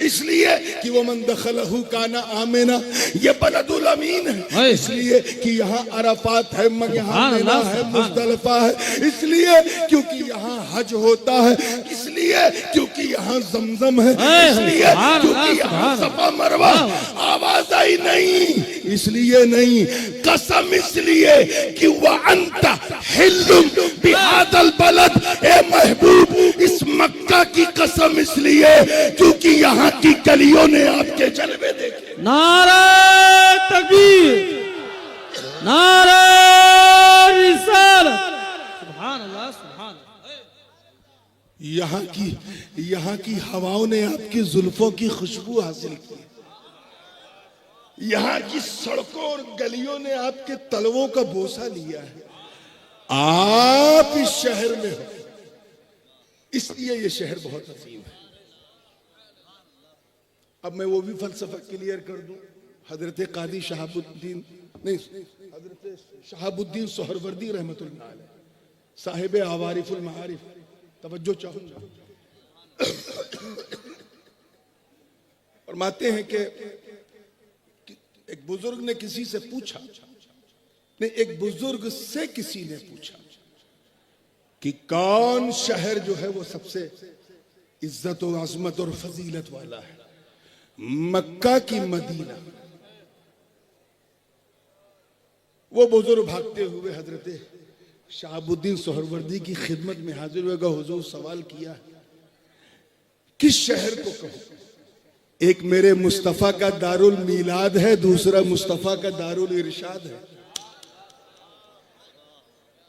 इसलिए कि वमन दखलहु काना आमिना, ये बलदुल अमीन है, इसलिए कि यहाँ अरफात है, यहाँ मिना है, मुज़दलिफा है, इसलिए क्योंकि यहाँ हज होता है, इसलिए क्योंकि यहाँ जमजम है, इसलिए क्योंकि यहाँ सफा मरवा। आवाज आई नहीं, इसलिए नहीं, कसम इसलिए कि वह अंता हिल्लुम बिहादल बलद, ए महबूब इस मक्का की कसम इसलिए क्योंकि यहाँ की गलियों ने आपके जलवे देखे। नारा तकबीर, नारा रिसालत, सुभान अल्लाह, सुभान अल्लाह। यहाँ की हवाओं ने आपकी जुल्फों की खुशबू हासिल की, यहाँ की सड़कों और गलियों ने आपके तलवों का बोसा लिया है, आप इस शहर में हो, इसलिए ये शहर बहुत अजीम है। अब मैं वो भी फलसफा क्लियर कर दूं। हजरत कादी शहाबुद्दीन नहीं, हजरत शहाबुद्दीन सोहरवर्दी रहमतुल्लाह अलैह साहिब आवारिफुल मारिफ, तवज्जो चाहूंगा। फरमाते हैं कि एक बुजुर्ग ने किसी से पूछा, नहीं एक बुजुर्ग से किसी ने पूछा कि कौन शहर जो है वो सबसे इज्जत और अजमत और फजीलत वाला है, मक्का की मदीना। वो बुजुर्ग भागते हुए हजरत शहाबुद्दीन सोहरवर्दी की खिदमत में हाजिर हुएगा। हुजूर सवाल किया, किस शहर को कहो? एक मेरे मुस्तफा का दारुल मीलाद है, दूसरा मुस्तफा का दारुल इरशाद है।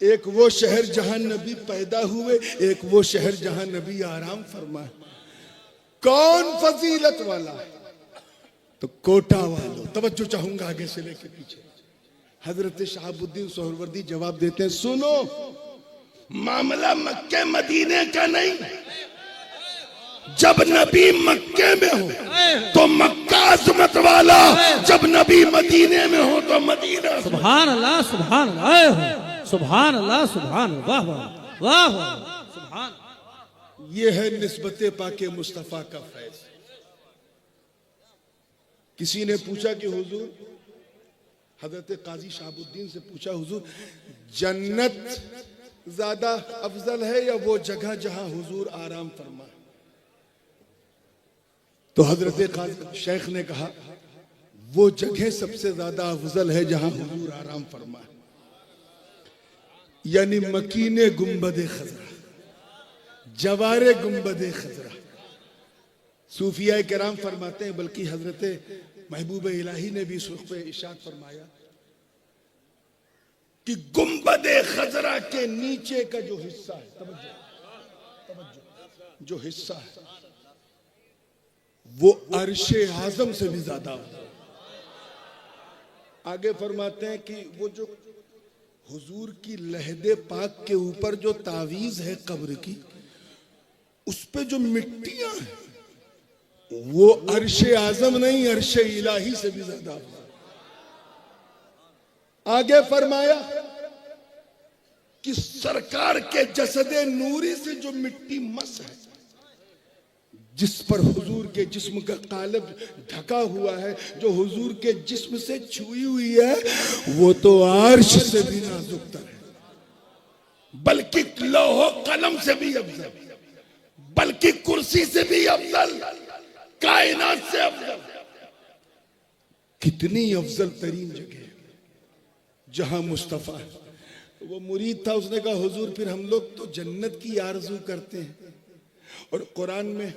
एक वो शहर जहां नबी पैदा हुए, एक वो शहर जहां नबी आराम फरमाए। कौन फजीलत वाला है? तो कोटा वालों। तवज्जो चाहूंगा आगे से लेके पीछे। हजरत शहाबुद्दीन सोहरवर्दी जवाब देते हैं, सुनो, मामला मक्के मदीने का नहीं। जब नबी मक्के में हो तो मक्का अजमत वाला, जब नबी मदीने में हो तो मदीना। सुभान अल्लाह, सुभान अल्लाह, सुभान अल्लाह, सुभान वाह वाह वाह वाह सुभान। ये है निस्बत पाके मुस्तफा का फैज। किसी ने पूछा कि हुजूर, हजरत काजी शहाबुद्दीन से पूछा, हुजूर जन्नत ज्यादा अफजल है या वो जगह जहां हुजूर आराम फरमाए? तो हजरत काजी शेख ने कहा, वो जगह सबसे ज्यादा अफजल है जहां हुजूर आराम फरमाए, यानी मकीने गुंबदे खजरा, जवारे गुंबदे खजरा। सूफिया किराम फरमाते हैं, बल्कि हजरत महबूब इलाही ने भी इस वक्त पे इरशाद फरमाया कि गुंबदे खजरा के नीचे का जो हिस्सा है, तवज्जो, जो हिस्सा है वो अर्शे आजम से भी ज्यादा। आगे फरमाते हैं कि वो जो हुजूर की लहदे पाक के ऊपर जो तावीज है कब्र की, उस पे जो मिट्टियां हैं वो अर्शे आजम नहीं, अर्शे इलाही से भी ज्यादा। आगे फरमाया कि सरकार के जसदे नूरी से जो मिट्टी मस है, जिस पर हुजूर के जिस्म का कालब ढका हुआ है, जो हुजूर के जिस्म से छुई हुई है, वो तो अर्श से भी नाजुकतर है, बल्कि लौह कलम से भी अफजल, बल्कि कुर्सी से भी अफजल, कायनात से अफजल। कितनी अफजल तरीन जगह जहां मुस्तफा है। तो वो मुरीद था, उसने कहा, हुजूर फिर हम लोग तो जन्नत की आरजू करते हैं, और कुरान में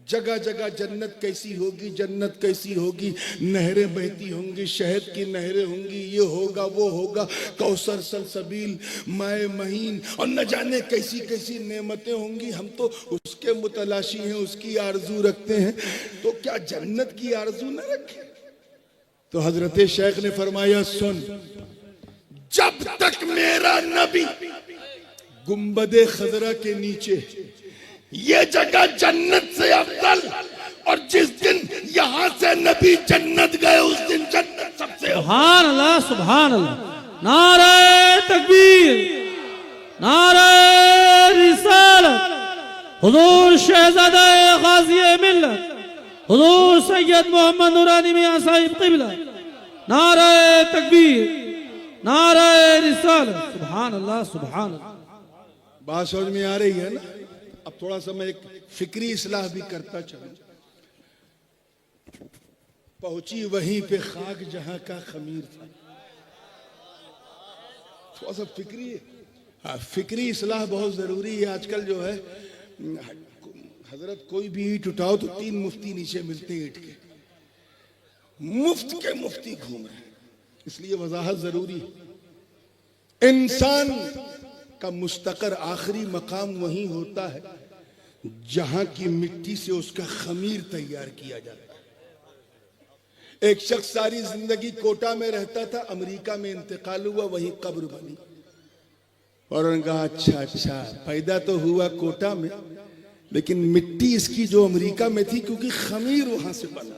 जगह जगह जन्नत कैसी होगी, जन्नत कैसी होगी, नहरें बहती होंगी, शहद की नहरें होंगी, ये होगा वो होगा, कौसर सलसबील माए महीन, और न जाने कैसी कैसी नेमतें होंगी। हम तो उसके मुतलाशी हैं, उसकी आरजू रखते हैं, तो क्या जन्नत की आरजू न रखें? तो हजरत शेख ने फरमाया, सुन, जब तक मेरा नबी गुंबदे खजरा के नीचे, ये जगह जन्नत से अफजल, और जिस दिन यहां से नबी जन्नत गए उस दिन जन्नत सबसे। सुभान अल्लाह, सुभान अल्लाह। नारे तकबीर, नारे रिसालत, हुजूर शहजादा गाज़ी मिल्लत, हुजूर सैयद मोहम्मद नूरानी मियां साहिब क़िबला। नारे तकबीर, नारे रिसालत, सुभान अल्लाह, सुभान अल्लाह। बात समझ में आ रही है ना? अब थोड़ा सा मैं एक फिक्री इस्लाह भी करता चलूं। पहुंची वहीं पे खाक जहां का खमीर था। थोड़ा सा फिक्री इस्लाह बहुत जरूरी है। आजकल जो है, हजरत कोई भी ईंट उठाओ तो 3 मुफ्ती नीचे मिलते हैं ईंट के, मुफ्त के मुफ्ती घूम रहे हैं, इसलिए वजाहत जरूरी है। इंसान का मुस्तकर आखिरी मकाम वहीं होता है जहां की मिट्टी से उसका खमीर तैयार किया जाता है। एक शख्स सारी जिंदगी कोटा में रहता था, अमेरिका में इंतकाल हुआ, वहीं कब्र बनी। और उन्होंने कहा अच्छा अच्छा, पैदा तो हुआ कोटा में, लेकिन मिट्टी इसकी जो अमेरिका में थी, क्योंकि खमीर वहां से बना,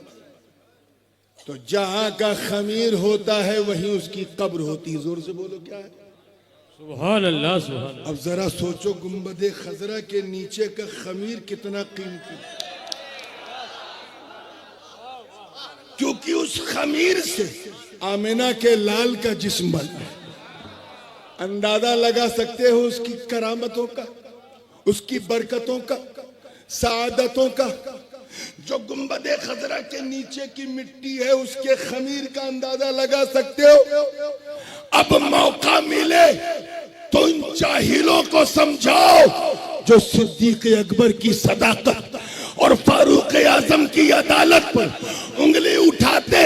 तो जहां का खमीर होता है वहीं उसकी कब्र होती है। जोर से बोलो क्या है? सुभान अल्लाह, सुभान अल्लाह। अब जरा सोचो, गुंबदे खजरा के नीचे का खमीर कितना कीमती, क्योंकि उस खमीर से आमिना के लाल का जिस्म बना। अंदाजा लगा सकते हो उसकी करामतों का, उसकी बरकतों का, सादतों का। जो गुंबदे खजरा के नीचे की मिट्टी है, उसके खमीर का अंदाजा लगा सकते हो। अब मौका मिले तो इन जाहिलों को समझाओ जो सिद्दीक अकबर की सदाकत और फारूक आजम की अदालत पर उंगली उठाते,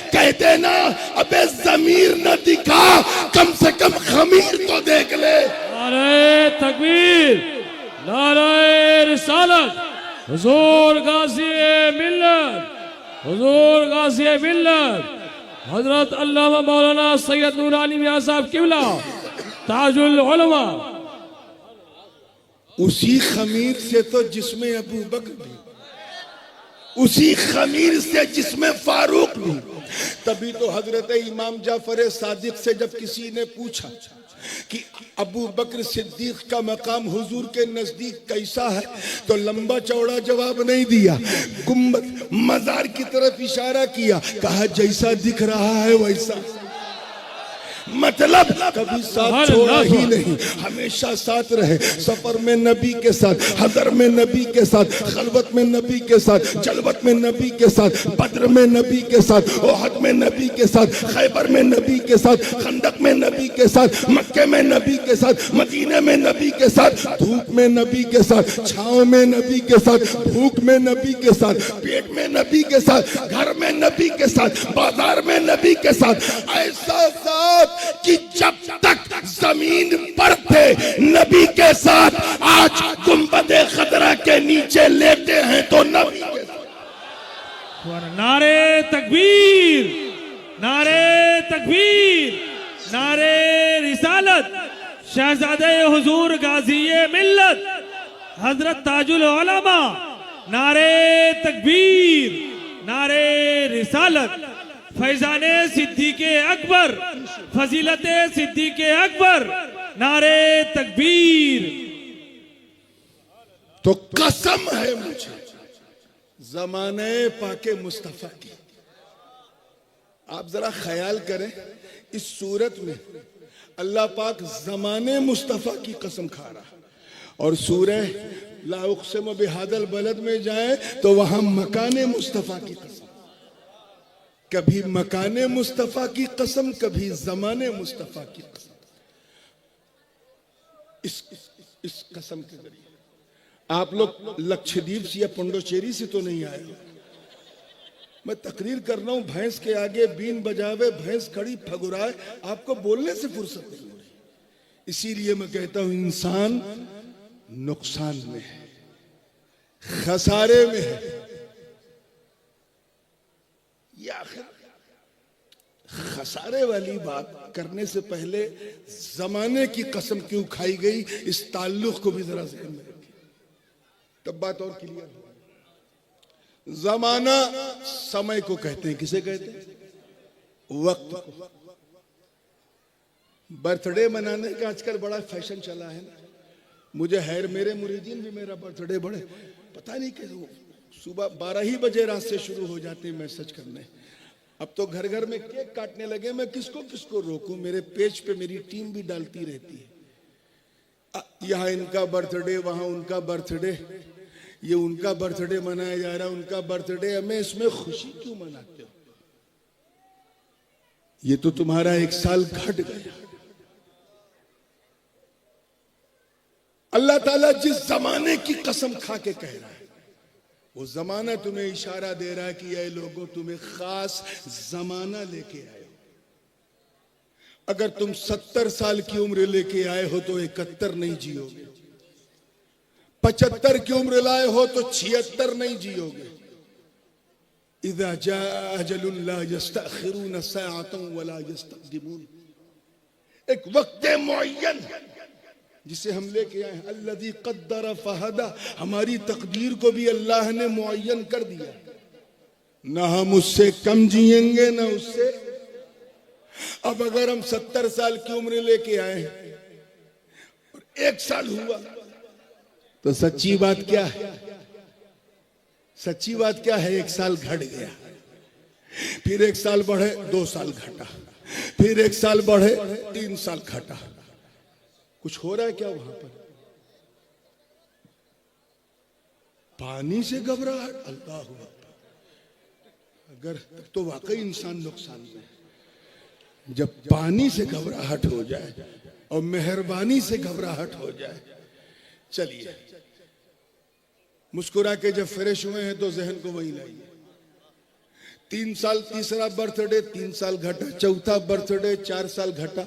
कहते ना अबे जमीर न दिखा, कम से कम खमीर तो देख ले। नारे तकबीर, नारे रिसालत, हुजूर गाज़ी मिल्लत, हुजूर गाज़ी मिल्लत हजरत अल्लामा मौलाना सैयद नूरानी मियां साहब किबला ताजुल उलमा। उसी खमीर से तो जिसमें अबू बकर भी, उसी खमीर से जिसमें फारूक भी। तभी तो हजरत इमाम जाफर सादिक से जब किसी ने पूछा कि अबू बकर सिद्दीक का मकाम हुजूर के नजदीक कैसा है, तो लंबा चौड़ा जवाब नहीं दिया, गुम्बद मजार की तरफ इशारा किया, कहा जैसा दिख रहा है वैसा। मतलब कभी साथ छोड़ा ही नहीं, हमेशा साथ रहे। सफर में नबी के साथ, हदर में नबी के साथ, खलवत में नबी के साथ, जलवत में नबी के साथ, बद्र में नबी के साथ, ओहद में नबी के साथ, खैबर में नबी के साथ, खंदक में नबी के साथ, मक्के में नबी के साथ, मदीने में नबी के साथ, धूप में नबी के साथ, छांव में नबी के साथ, भूख में नबी के साथ, पेट में नबी के साथ, घर में नबी के साथ, बाजार में नबी के साथ। ऐसा साथ कि जब तक जमीन पर थे नबी के साथ, आज गुंबदे खतरा के नीचे लेटे हैं तो नबी के साथ। नारे तकबीर, नारे तकबीर, नारे रिसालत, शहजादे हुजूर गाज़ी मिल्लत हजरत ताजुल उलमा। नारे तकबीर, नारे रिसालत, फैजाने सिद्दीक़े अकबर, फजीलते सिद्दीक़े अकबर। नारे तकबीर। तो कसम है मुझे ज़माने पाके मुस्तफ़ा की। आप जरा ख्याल करें, इस सूरत में अल्लाह पाक ज़माने मुस्तफ़ा की कसम खा रहा, और सूरह ला उक़सिमु बिहादल बलद में जाए तो वहां मकाने मुस्तफ़ा की कसम। कभी मकाने मुस्तफ़ा की कसम, कभी ज़माने मुस्तफ़ा की कसम। इस कसम के जरिए आप लोग लक्षद्वीप से या पुंडुचेरी से तो नहीं आए हो। मैं तकरीर कर रहा हूं, भैंस के आगे बीन बजावे, भैंस खड़ी फगुराए, आपको बोलने से फुर्सत नहीं हो रही। इसीलिए मैं कहता हूं इंसान नुकसान में है, खसारे में है। ये आखिर खसारे वाली बात करने से पहले जमाने की कसम क्यों खाई गई, इस ताल्लुक को भी जरा ज़हन में रखिए, तब बात और क्लियर हो। जमाना समय को कहते हैं, किसे कहते हैं? वक्त को। बर्थडे मनाने का आजकल बड़ा फैशन चला है ना। मुझे हैर, मेरे मुरीदीन भी मेरा बर्थडे बड़े पता नहीं कैसे सुबह 12 ही बजे रात से शुरू हो जाते हैं मैसेज करने। अब तो घर घर में केक काटने लगे, मैं किसको किसको रोकूं? मेरे पेज पे मेरी टीम भी डालती रहती है, यहाँ इनका बर्थडे, वहां उनका बर्थडे, ये उनका बर्थडे मनाया जा रहा है, उनका बर्थडे। हमें इसमें खुशी क्यों मनाते हो? ये तो तुम्हारा 1 साल घट गया। अल्लाह ताला जिस जमाने की कसम खा के कह रहा है, वो जमाना तुम्हें इशारा दे रहा है कि ये लोगों तुम्हें खास जमाना लेके आए हो। अगर तुम 70 साल की उम्र लेके आए हो तो 71 नहीं जियोगे, 75 की उम्र लाए हो तो 76 नहीं जियोगे। इज़ा जाअ अजलुन ला यस्तअखिरून साअतन वला यस्तक़दिमून। एक वक्त मुअय्यन जिसे हम लेके आए हैं। अल्लज़ी क़द्दर फ़हदा, हमारी तकदीर को भी अल्लाह ने मुअय्यन कर दिया। ना हम उससे कम जिएंगे ना उससे। अब अगर हम 70 साल की उम्र लेके आए हैं और 1 साल हुआ तो सच्ची बात क्या है? सच्ची बात क्या है? 1 साल घट गया, फिर 1 साल बढ़े 2 साल घटा, फिर 1 साल बढ़े 3 साल घटा। कुछ हो रहा है क्या वहां पर? पानी से घबराहट, अल्लाह हुआ। अगर तो वाकई इंसान नुकसान में है। जब पानी से घबराहट हो जाए और मेहरबानी से घबराहट हो जाए। चलिए, मुस्कुरा के जब फ्रेश हुए हैं तो जहन को वही लाइए। 3 साल, तीसरा बर्थडे 3 साल घटा, चौथा बर्थडे 4 साल घटा,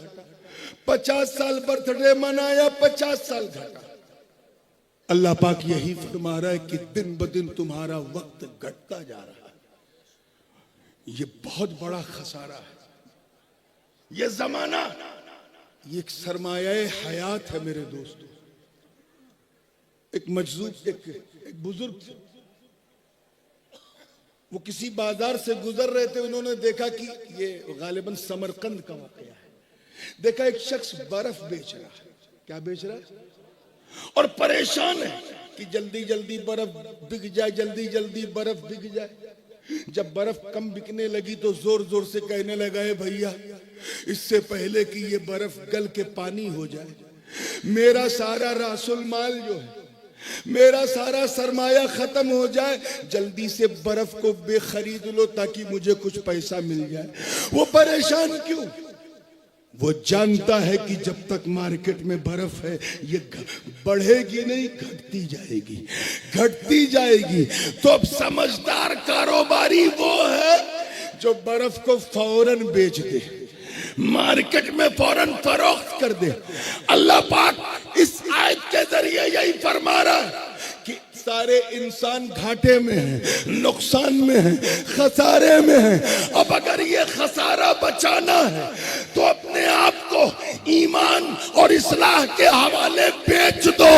50 साल बर्थडे मनाया 50 साल घटा। अल्लाह पाक यही फरमा रहा है कि दिन ब दिन तुम्हारा वक्त घटता जा रहा है। ये बहुत बड़ा खसारा है। ये जमाना, ये एक सरमाया हयात है मेरे दोस्तों। एक मजदूर, एक बुजुर्ग थे, वो किसी बाजार से गुजर रहे थे। उन्होंने देखा कि ये गालिबन समरकंद का वाकया है। देखा एक शख्स बर्फ बेच रहा है। क्या बेच रहा है? और परेशान है कि जल्दी जल्दी बर्फ बिक जाए, जल्दी जल्दी बर्फ बिक जाए। जब बर्फ कम बिकने लगी तो जोर जोर से कहने लगा है, भैया इससे पहले कि ये बर्फ गल के पानी हो जाए, मेरा सारा रासुल माल जो है, मेरा सारा सरमाया खत्म हो जाए, जल्दी से बर्फ को बेखरीद लो ताकि मुझे कुछ पैसा मिल जाए। वो परेशान क्यों? वो जानता है कि जब तक मार्केट में बर्फ है ये बढ़ेगी नहीं, घटती जाएगी, घटती जाएगी। तो अब समझदार कारोबारी वो है जो बर्फ को फौरन बेच दे, मार्केट में फौरन फरोख्त कर दे। अल्लाह पाक इस आयत के जरिए यही फरमा रहा है कि सारे इंसान घाटे में है, नुकसान में है, खसारे में है। अब अगर ये खसारा बचाना है तो अपने आप को ईमान और इस्लाह के हवाले बेच दो,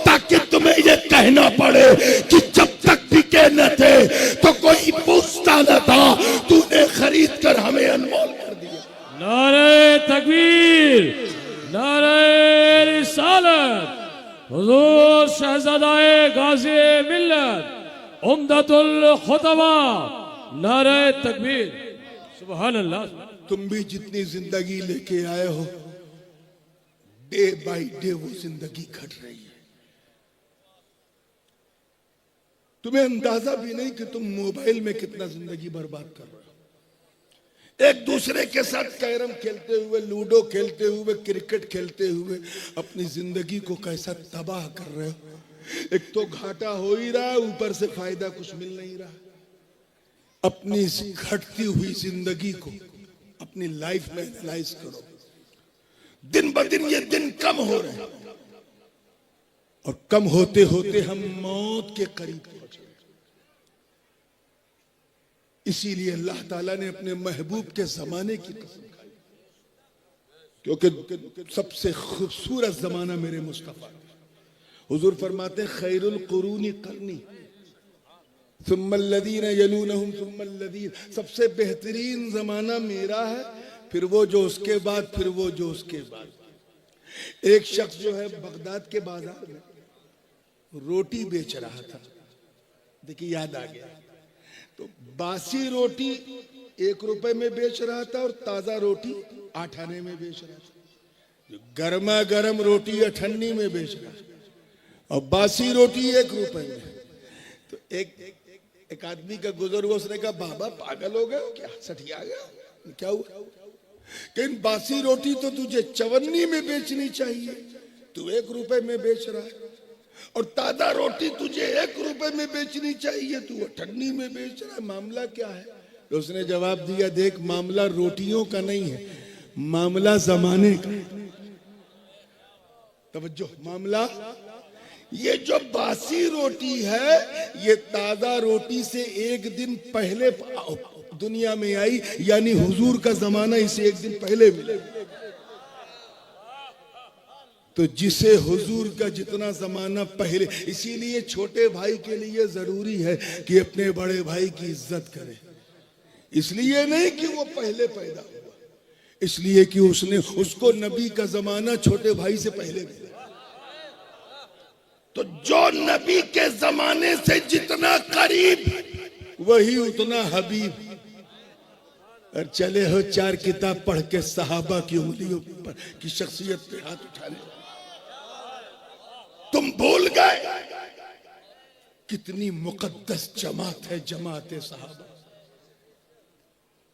ताकि तुम्हें ये कहना पड़े कि जब तक बिके न थे तो कोई पूछता न था, तूने खरीद कर हमें अनमोल कर दिया। नारे तकबीर, नारे रिसालत, हुजूर शहजादाए गाज़ी मिल्लत, उम्दतुल खुतबा, नारे तकबीर, सुभान अल्लाह। तुम भी जितनी जिंदगी लेके आए हो, डे बाय डे वो जिंदगी घट रही है। तुम्हें अंदाजा भी नहीं कि तुम मोबाइल में कितना जिंदगी बर्बाद कर रहे हो। एक दूसरे के साथ कैरम खेलते हुए, लूडो खेलते हुए, क्रिकेट खेलते हुए अपनी जिंदगी को कैसा तबाह कर रहे हो। एक तो घाटा हो ही रहा है, ऊपर से फायदा कुछ मिल नहीं रहा। अपनी इस घटती हुई जिंदगी को अपनी लाइफ में एनालाइज करो। दिन ब दिन ये दिन कम हो रहे हैं और कम होते होते हम मौत के करीब पहुंच गए। इसीलिए अल्लाह ताला ने अपने महबूब के जमाने की कसम खाई, क्योंकि सबसे खूबसूरत जमाना मेरे मुस्तफा। हुजूर फरमाते खैरुल कुरूनी करनी सुम्मल्लदीन यलूनहुम सुम्मल्लदीन, सबसे बेहतरीन जमाना मेरा है, फिर वो जो उसके बाद, फिर वो जो उसके बाद। एक शख्स जो है बगदाद के बाजार में रोटी बेच रहा था। देखिए याद आ गया, तो बासी रोटी 1 रुपए में बेच रहा था और ताजा रोटी 8 आने में बेच रहा था। गर्मा गर्म रोटी 98 में बेच रहा था और बासी रोटी 1 रुपए में। तो एक आदमी का गुजर हुआ, उसने कहा बाबा पागल हो गए क्या, सठिया गया क्या हुआ? कहीं बासी रोटी तो तुझे 54 में बेचनी चाहिए, तू 1 रुपए में बेच रहा है, और ताजा रोटी तुझे 1 रुपए में बेचनी चाहिए, तू 98 में बेच रहा है, मामला क्या है? तो उसने जवाब दिया, देख मामला रोटियों का नहीं है, मामला जमाने का। तवज्जो, मामला ये जो बासी रोटी है ये ताजा रोटी से 1 दिन पहले दुनिया में आई, यानी हुजूर का जमाना इसे 1 दिन पहले मिला। तो जिसे हुजूर का जितना जमाना पहले, इसीलिए छोटे भाई के लिए जरूरी है कि अपने बड़े भाई की इज्जत करे। इसलिए नहीं कि वो पहले पैदा हुआ, इसलिए कि उसको नबी का जमाना छोटे भाई से पहले मिला। तो जो नबी के जमाने से जितना करीब वही उतना हबीब। और चले हो 4 किताब पढ़ के सहाबा की उंगलियों पर की शख्सियत पे हाथ उठाने, तुम भूल गए कितनी मुकद्दस जमात है जमात सहाबा।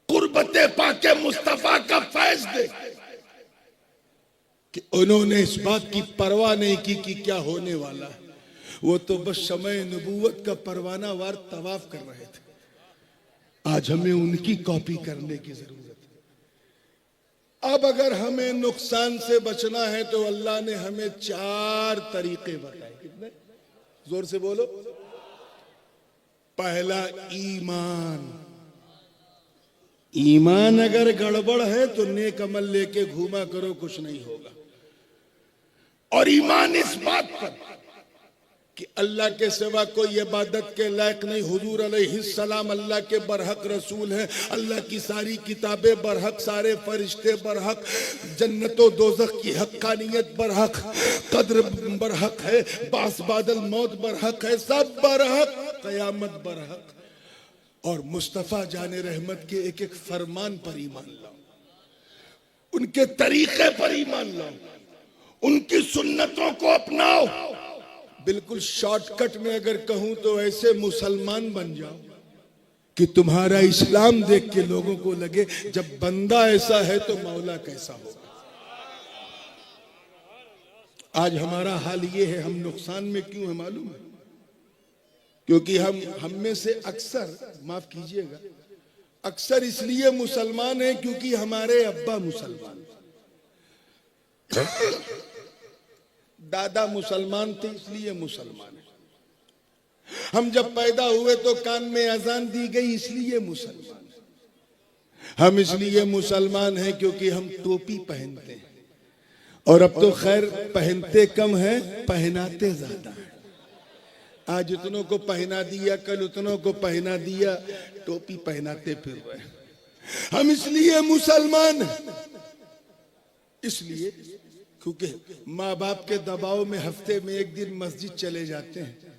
कुर्बते पाके मुस्तफा का फैज दे कि उन्होंने इस बात की परवाह नहीं की कि क्या होने वाला है। वो तो बस समय नबूवत का परवाना वार तवाफ कर रहे थे। आज हमें उनकी कॉपी करने की जरूरत है। अब अगर हमें नुकसान से बचना है तो अल्लाह ने हमें 4 तरीके बताए। कितने? जोर से बोलो। पहला, ईमान। ईमान अगर गड़बड़ है तो नेक अमल लेके घूमा करो, कुछ नहीं होगा। और ईमान इस बात पर कि अल्लाह के सिवा कोई इबादत के लायक नहीं, हुजूर अलैहिस्सलाम अल्लाह के बरहक रसूल हैं, अल्लाह की सारी किताबें बरहक, सारे फरिश्ते बरहक, जन्नतो दोज़ख की हक्कानियत बरहक, कद्र बरहक है, बास बादल मौत बरहक है, सब बरहक, क़यामत बरहक। और मुस्तफ़ा जाने रहमत के एक एक फरमान पर ईमान लाओ, उनके तरीके पर ईमान लाओ, उनकी सुन्नतों को अपनाओ। बिल्कुल शॉर्टकट में अगर कहूं तो ऐसे मुसलमान बन जाओ कि तुम्हारा इस्लाम देख के लोगों को लगे जब बंदा ऐसा है तो मौला कैसा होगा। आज हमारा हाल ये है, हम नुकसान में क्यों है मालूम है? क्योंकि हम में से अक्सर, माफ कीजिएगा, अक्सर इसलिए मुसलमान हैं क्योंकि हमारे अब्बा मुसलमान, दादा मुसलमान थे इसलिए मुसलमान है। हम जब पैदा हुए तो कान में अजान दी गई इसलिए मुसलमान। हम इसलिए मुसलमान हैं क्योंकि हम टोपी पहनते हैं, और अब तो खैर पहनते कम है, पहनाते ज्यादा है। आज उतनों को पहना दिया, कल उतनों को पहना दिया, टोपी पहनाते फिर रहे। हम इसलिए मुसलमान हैं, इसलिए क्योंकि माँ बाप के दबाव में हफ्ते में एक दिन मस्जिद चले जाते हैं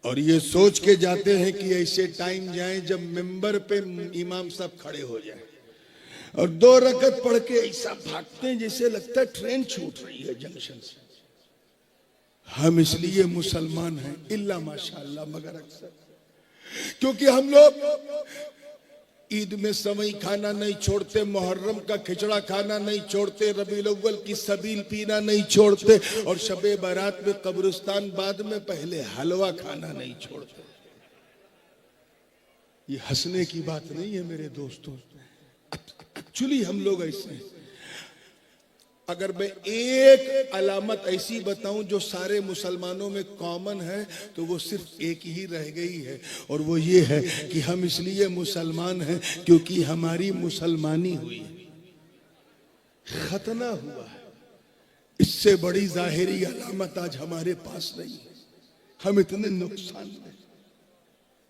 और ये सोच के जाते हैं कि ऐसे टाइम जाएं जब मिंबर पे इमाम साहब खड़े हो जाएं, और 2 रकत पढ़ के ऐसा भागते हैं जैसे लगता है ट्रेन छूट रही है जंक्शन से। हम इसलिए मुसलमान हैं, इल्ला माशाअल्लाह, मगर अक्सर क्योंकि हम लोग ईद में सवई खाना नहीं छोड़ते, मुहर्रम का खिचड़ा खाना नहीं छोड़ते, रबीउल अव्वल की सबील पीना नहीं छोड़ते, और शबे बारात में कब्रिस्तान बाद में पहले हलवा खाना नहीं छोड़ते। ये हंसने की बात नहीं है मेरे दोस्तों, एक्चुअली हम लोग ऐसे हैं। अगर मैं एक अलामत ऐसी बताऊं जो सारे मुसलमानों में कॉमन है तो वो सिर्फ एक ही रह गई है, और वो ये है कि हम इसलिए मुसलमान हैं क्योंकि हमारी मुसलमानी हुई है, खतना हुआ है। इससे बड़ी जाहिरी अलामत आज हमारे पास नहीं है। हम इतने नुकसान में,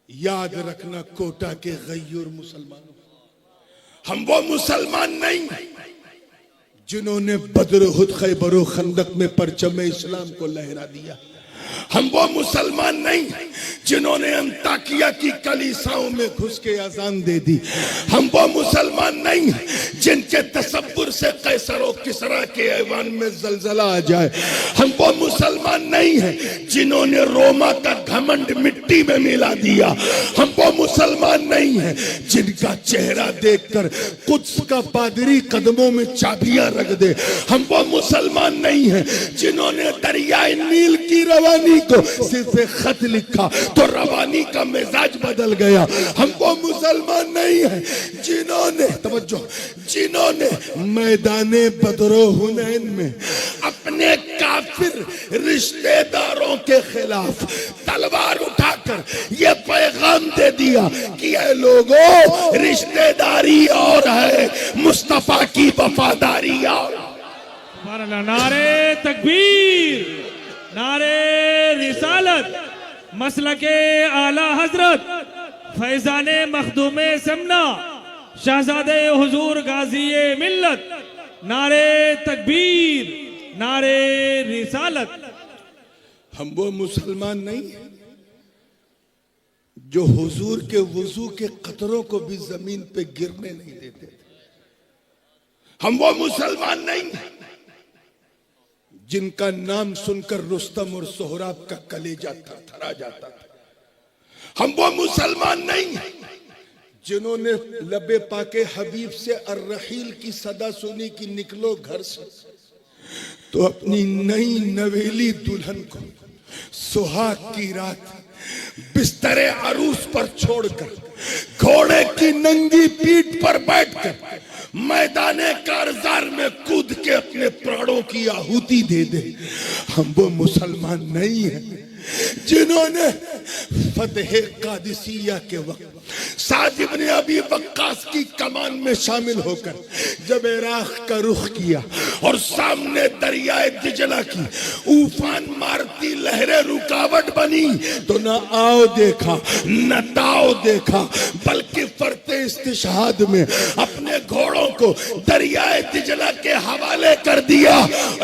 याद रखना कोटा के गय्यूर मुसलमानों, हम वो मुसलमान नहीं जिन्होंने बद्र, उहद, खैबर और खंदक में परचम इस्लाम को लहरा दिया। हम वो मुसलमान नहीं जिन्होंने अंताकिया की कलीसाओं में घुस के अजान दे दी। हम वो मुसलमान नहीं जिनके तसव्वुर से कैसर और किसरा के ऐवान में जलजला आ जाए। हम वो मुसलमान नहीं हैं जिन्होंने रोमा का घमंड मिट्टी में मिला दिया। हम वो मुसलमान नहीं हैं जिनका चेहरा देखकर कुद्स का पादरी कदमों में चाबियां रख दे। हम वो मुसलमान नहीं हैं जिन्होंने दरियाए नील की रवानी को सिर्फ एक खत लिखा तो रवानी का मिजाज बदल गया। हम वो मुसलमान नहीं हैं जिन्होंने, तवज्जो, जिन्होंने मैदाने बदरो हुनैन में अपने काफिर रिश्तेदारों के खिलाफ तलवार उठाकर ये पैगाम दे दिया कि ये लोगों, रिश्तेदारी और है, मुस्तफा की वफादारी और। सुभान अल्लाह। नारे तकबीर, नारे रिसालत, मसलके आला हजरत फैजाने मखदूमे समना शहजादे हुजूर गाजिए मिल्लत। नारे तकबीर, नारे रिसालत। हम वो मुसलमान नहीं हैं जो हुजूर के वजू के कतरों को भी जमीन पे गिरने नहीं देते थे। हम वो मुसलमान नहीं हैं जिनका नाम सुनकर रुस्तम और सोहराब का कलेजा थरथरा जाता था। हम वो मुसलमान नहीं हैं जिन्होंने लबे पाके हबीब से अर्रहील की सदा सुनी कि निकलो घर से, तो अपनी नई नवेली दुल्हन को सुहाग की रात बिस्तरे अरूस पर छोड़कर घोड़े की नंगी पीठ पर बैठकर मैदाने कारजार में कूद के अपने प्राणों की आहुति दे दे। हम वो मुसलमान नहीं हैं जिन्होंने फतेह कादिसिया के वक्त साद इब्न अबी वक्कास की कमान में शामिल होकर जब इराक का रुख किया और सामने दरियाए दिजला की उफान मारती लहरें रुकावट बनी, तो न आओ देखा न ताओ देखा, बल्कि फरते इस्तिशहाद में अपने घोड़ों को दरियाए दिजला के हवाले कर दिया।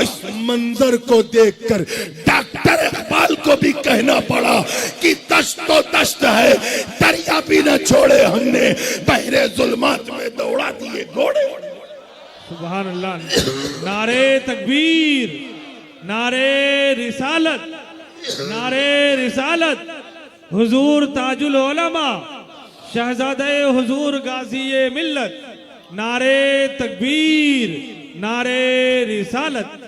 इस मंजर को देखकर डॉक्टर इकबाल को भी कहना पड़ा कि दश्त तो दश्त है, दरिया भी न छोड़े हमने, बहरे जुल्मात में दौड़ा दिए घोड़े। सुभान अल्लाह। नारे तकबीर, नारे रिसालत, नारे रिसालत। हुजूर ताजुल उलमा शहजादे हुजूर गाजिए मिल्लत। नारे तकबीर, नारे रिसालत।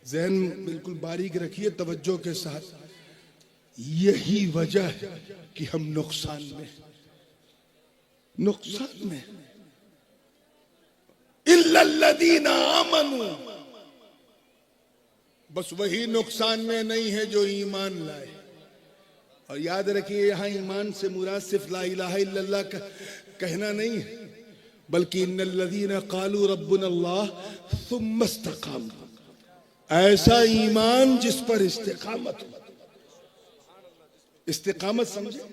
ज़हन बिल्कुल बारीक रखिए तवज्जो के साथ। यही वजह है कि हम नुकसान में इल्लल्लज़ीना आमनू, बस वही नुकसान में नहीं है जो ईमान लाए। और याद रखिए यहां ईमान से मुराद सिर्फ ला इलाहा इल्लल्लाह का कहना नहीं है, बल्कि इन्नल्लज़ीना क़ालू रब्बुनल्लाह सुम्मा इस्तक़ामू, ऐसा ईमान जिस पर इस्तिकामत हो। इस्तिकामत समझे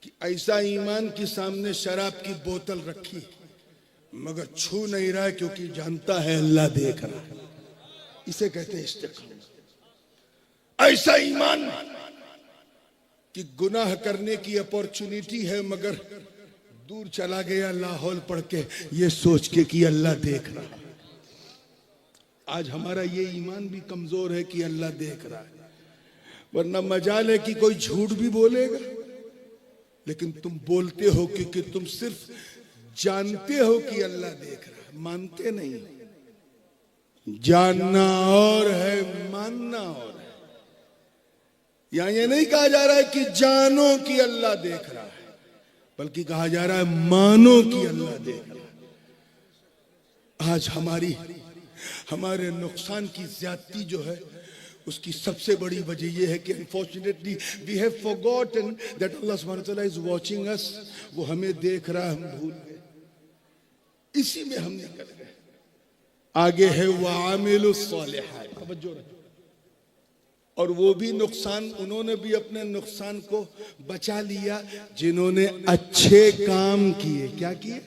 कि ऐसा ईमान के सामने शराब की बोतल रखी मगर छू नहीं रहा है क्योंकि जानता है अल्लाह देख रहा है, इसे कहते हैं इस्तिकामत। ऐसा ईमान कि गुनाह करने की अपॉर्चुनिटी है मगर दूर चला गया लाहौल पढ़ के ये सोच के कि अल्लाह देख रहा है। आज हमारा ये ईमान भी कमजोर है कि अल्लाह देख रहा है, वरना मजाल है कि कोई झूठ भी बोलेगा लेकिन तुम बोलते हो क्योंकि तुम सिर्फ जानते हो कि अल्लाह देख रहा है, मानते नहीं। जानना और है, मानना और है। यहां ये नहीं कहा जा रहा है कि जानो कि अल्लाह देख रहा है, बल्कि कहा जा रहा है मानो कि अल्लाह देख रहा है। आज हमारे नुकसान की ज्यादती जो है उसकी सबसे बड़ी वजह यह है कि unfortunately we have forgotten that Allah सुब्हानहू व तआला इज वाचिंग अस। वो हमें देख रहा है, हम भूल गए, इसी में हम निकल गए। आगे है वामिलुस सालिहात, तवज्जो रखो। और वो भी नुकसान, उन्होंने भी अपने नुकसान को बचा लिया जिन्होंने अच्छे काम किए। क्या किए?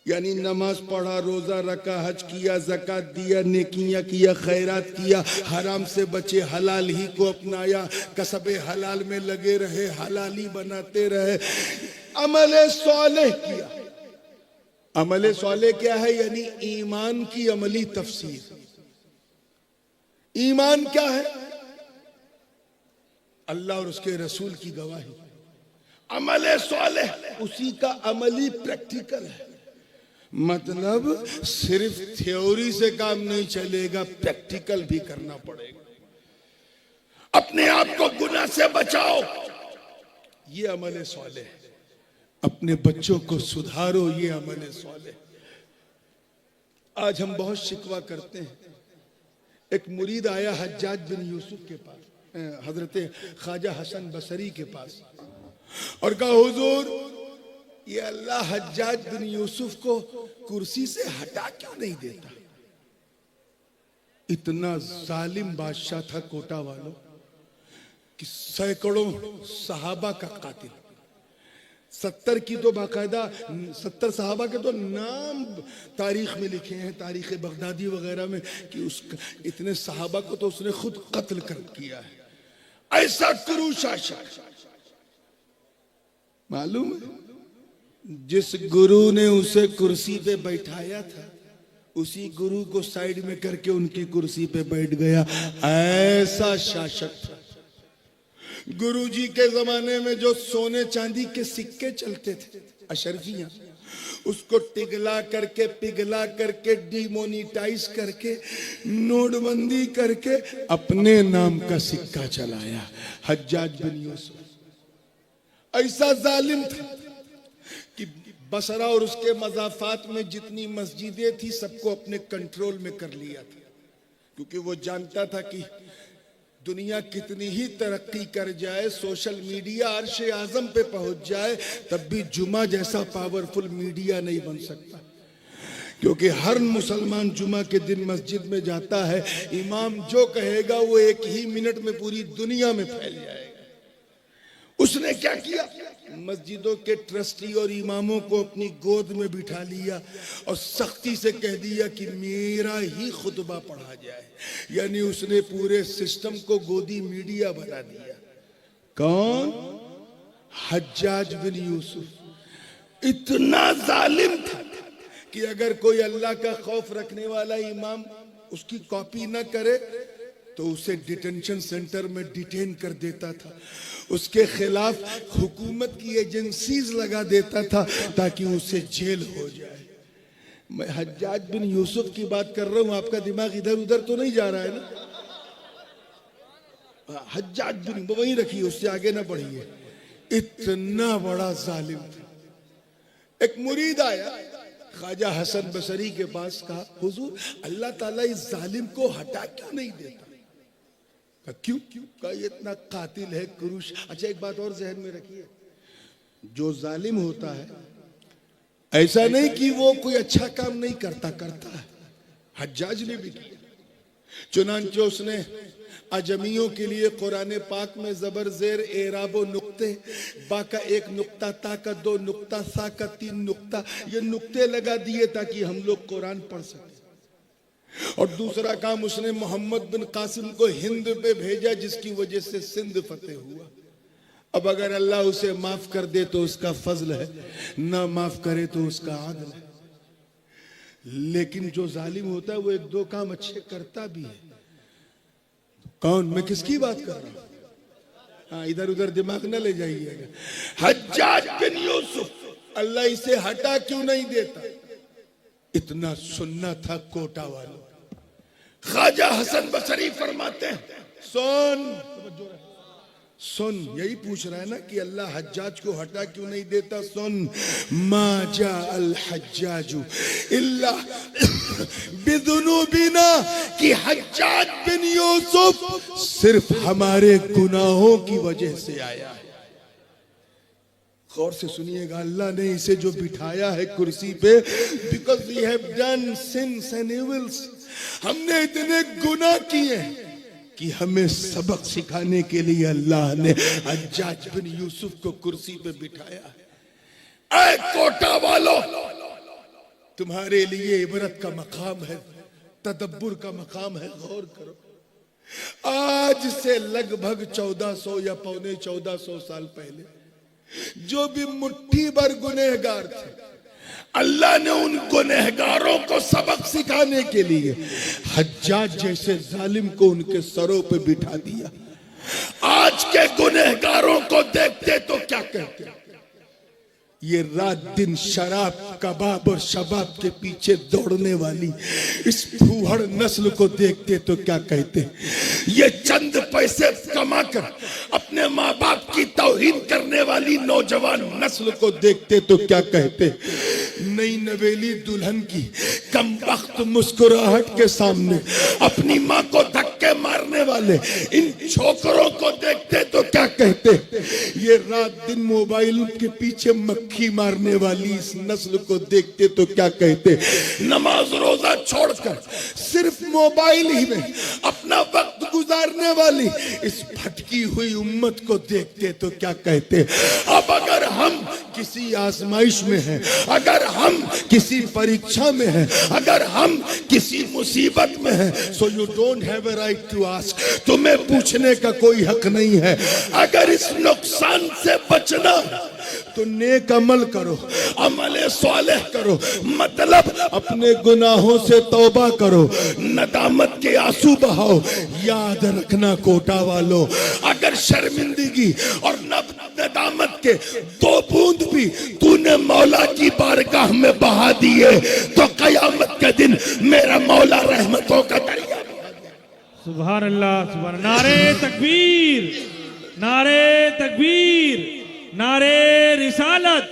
यानी नमाज पढ़ा, रोजा रखा, हज किया, ज़कात दिया, नेकियां किया, खैरात किया, हराम से बचे, हलाल ही को अपनाया, कसबे हलाल में लगे रहे, हलाली बनाते रहे, अमले सालेह किया। अमले सालेह क्या है? यानी ईमान की अमली तफसीर। ईमान क्या है? अल्लाह और उसके रसूल की गवाही। अमले सालेह उसी का अमली प्रैक्टिकल है। मतलब सिर्फ थ्योरी से काम नहीं चलेगा, प्रैक्टिकल भी करना पड़ेगा। अपने आप को गुनाह से बचाओ, ये अमल सालेह है। अपने बच्चों को सुधारो, ये अमल सालेह। आज हम बहुत शिकवा करते हैं। एक मुरीद आया हज्जाज बिन यूसुफ के पास, हजरत ख्वाजा हसन बसरी के पास, और कहा हुजूर ये अल्लाह हज्जाज बिन यूसुफ को कुर्सी से हटा क्यों नहीं देता? इतना जालिम बादशाह था कोटा वालों कि सैकड़ों सहाबा का कातिल, 70 की तो बाकायदा 70 सहाबा के तो नाम तारीख में लिखे हैं, तारीख बगदादी वगैरह में, कि उस इतने सहाबा को तो उसने खुद कत्ल कर किया है। ऐसा कुरू शासक। मालूम है जिस गुरु ने उसे कुर्सी पे बैठाया था उसी गुरु को साइड में करके उनकी कुर्सी पे बैठ गया। ऐसा शासक था। गुरुजी के जमाने में जो सोने चांदी के सिक्के चलते थे, अशरफियां, उसको पिघला करके डिमोनिटाइज करके नोटबंदी करके अपने नाम का सिक्का चलाया हज्जाज बिन यूसुफ। ऐसा जालिम था कि बसरा और उसके मज़ाफात में जितनी मस्जिदें थी सबको अपने कंट्रोल में कर लिया था, क्योंकि वो जानता था कि दुनिया कितनी ही तरक्की कर जाए, सोशल मीडिया अर्श आजम पे पहुंच जाए, तब भी जुमा जैसा पावरफुल मीडिया नहीं बन सकता। क्योंकि हर मुसलमान जुमा के दिन मस्जिद में जाता है, इमाम जो कहेगा वो 1 ही मिनट में पूरी दुनिया में फैल जाएगा। उसने क्या किया? मस्जिदों के ट्रस्टी और इमामों को अपनी गोद में बिठा लिया और सख्ती से कह दिया कि मेरा ही खुतबा पढ़ा जाए। यानी उसने पूरे सिस्टम को गोदी मीडिया बना दिया। कौन? हज्जाज बिन यूसुफ। इतना जालिम था कि अगर कोई अल्लाह का खौफ रखने वाला इमाम उसकी कॉपी ना करे तो उसे डिटेंशन सेंटर में डिटेन कर देता था, उसके खिलाफ हुकूमत की एजेंसीज लगा देता था ताकि उसे जेल हो जाए। मैं हज्जाज बिन यूसुफ की बात कर रहा हूं, आपका दिमाग इधर उधर तो नहीं जा रहा है ना? हज्जाज बिन, वहीं रखिए, उससे आगे ना बढ़िए। इतना बड़ा जालिम था। एक मुरीद आया ख्वाजा हसन बसरी के पास, कहा हुजूर अल्लाह ताला इस जालिम को हटा क्यों नहीं देता? क्यों? का ये इतना कातिल है, क्रूश। अच्छा एक बात और जहन में रखिए, जो जालिम होता है ऐसा नहीं कि वो कोई अच्छा काम नहीं करता, करता है। हज्जाज ने भी किया। चुनांचे उसने अजमियों के लिए कुरान पाक में जबर जेर एराबो नुक्ते, बा का 1 नुक्ता, ता का 2 नुक्ता, सा का 3 नुक्ता, ये नुक्ते लगा दिए ताकि हम लोग कुरान पढ़ सकें। और दूसरा काम उसने मोहम्मद बिन कासिम को हिंद पे भेजा, जिसकी वजह से सिंध फतेह हुआ। अब अगर अल्लाह उसे माफ कर दे तो उसका फजल है, ना माफ करे तो उसका आदल है। लेकिन जो जालिम होता है वो 1-2 काम अच्छे करता भी है। कौन? मैं किसकी बात कर रहा हूं? हाँ, इधर उधर दिमाग न ले जाइएगा। हज्जाज बिन यूसुफ, अल्लाह इसे हटा क्यों नहीं देता? इतना सुनना था कोटा वालों। ख्वाजा हसन बसरी फरमाते हैं, सुन, यही पूछ रहा है ना कि अल्लाह हज्जाज को हटा क्यों नहीं देता? सुन, मा जा अल हज्जाजु इल्ला बिदुनूबिना, कि हज्जाज बिन यूसुफ सिर्फ हमारे गुनाहों की वजह से आया है। गौर से सुनिएगा, अल्लाह ने इसे जो बिठाया है कुर्सी पे, because we have done sins and evils, हमने इतने गुनाह किए कि हमें सबक सिखाने के लिए अल्लाह ने हज्जाज बिन यूसुफ को कुर्सी पे बिठाया है। ऐ कोटा वालों, तुम्हारे लिए इबरत का मकाम है, तदब्बुर का मकाम है, गौर करो। आज से लगभग 1400 या पौने 1400 साल पहले जो भी मुट्ठी भर गुनहगार थे, अल्लाह ने उन गुनहगारों को सबक सिखाने के लिए हज्जाज जैसे जालिम को उनके सरों पे बिठा दिया। आज के गुनहगारों को देखते तो क्या कहते? ये रात दिन शराब, कबाब और शबाब के पीछे दौड़ने वाली इस फूहड़ नस्ल को देखते तो क्या कहते? ये चंद पैसे कमाकर अपने माँ बाप की तौहीन करने वाली नौजवान नस्ल को देखते तो क्या कहते? नई नवेली दुल्हन की कमबख्त मुस्कुराहट के सामने अपनी माँ को धक्के मारने मारने वाले इन छोकरों को देखते तो क्या कहते, ये रात दिन मोबाइल के पीछे मक्खी मारने वाली इस नस्ल को देखते तो क्या कहते, नमाज रोजा छोड़कर सिर्फ मोबाइल ही में अपना वक्त गुजारने वाली इस भटकी हुई उम्मत को देखते तो क्या कहते। अब अगर हम किसी आजमाइश में हैं, अगर हम किसी परीक्षा में हैं, अगर हम किसी मुसीबत में हैं, so you don't have a right to ask, तुम्हें पूछने का कोई हक नहीं है। अगर इस नुकसान से बचना तो नेक अमल करो, अमल स्वालेह करो, मतलब अपने गुनाहों से तौबा करो, नदामत के आंसू बहाओ। याद रखना कोटा वालों, अगर शर्मिंदगी और नदामत के 2 बूंद भी तूने मौला की बारगाह में बहा दिए तो कयामत के दिन मेरा मौला रहमतों का दरिया। सुभान अल्लाह, सुभान। नारे तकबीर, नारे तकबीर, नारे रिसालत,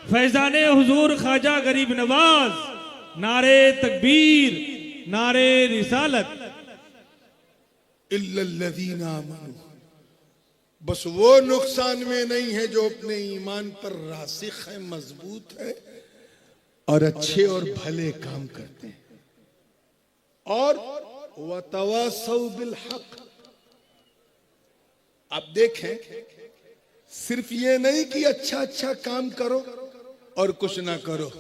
फैजाने हुजूर ख्वाजा गरीब नवाज, नारे तकबीर, नारे रिसालत। इल्लल्लज़ीना आमनू, बस वो नुकसान में नहीं है जो अपने ईमान पर रासिख है, मजबूत है और अच्छे और भले काम करते हैं, और वतवासौ बिल हक। आप देखें, सिर्फ ये नहीं कि अच्छा अच्छा काम करो और कुछ ना करो,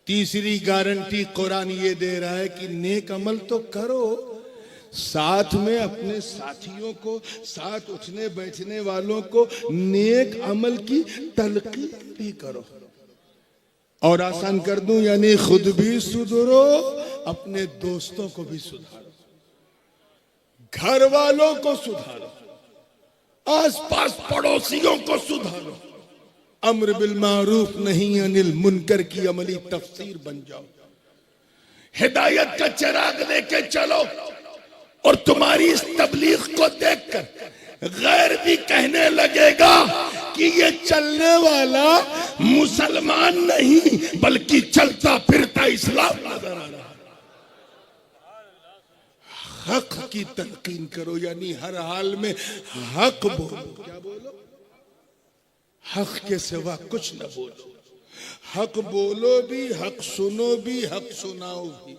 तीसरी गारंटी कुरान ये दे रहा है कि नेक अमल तो करो, साथ में अपने साथियों को, साथ उठने बैठने वालों को नेक अमल की तलकीन भी करो। और आसान कर दूं, यानी खुद भी सुधरो, अपने दोस्तों को भी सुधारो, घर वालों को सुधारो, आसपास पड़ोसियों को सुधारो। अम्र बिल मारूफ नहीं अनिल मुनकर की अमली तफसीर बन जाओ। हिदायत का चिराग लेके चलो, और तुम्हारी इस तबलीग को देखकर गैर भी कहने लगेगा कि ये चलने वाला मुसलमान नहीं बल्कि चलता फिरता इस्लाम नजर आ रहा है। हक की तलकीन करो, यानी हर हाल में हक बोलो। क्या बोलो? हक के सिवा कुछ न बोलो। हक बोलो भी, हक सुनो भी, हक सुनाओ भी।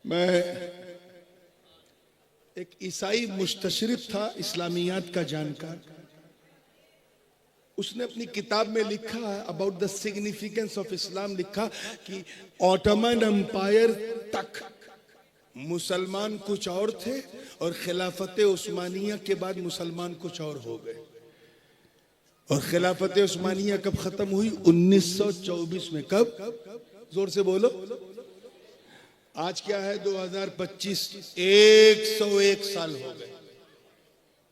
मैं एक ईसाई मुस्तशरिफ था, इस्लामियात का जानकार, उसने अपनी किताब में लिखा about the significance of Islam, लिखा कि ऑटोमन एम्पायर तक मुसलमान कुछ और थे और खिलाफत उस्मानिया के बाद मुसलमान कुछ और हो गए। और खिलाफत उस्मानिया कब खत्म हुई? 1924 में। कब? जोर से बोलो। आज क्या है? 2025, 101 साल हो गए।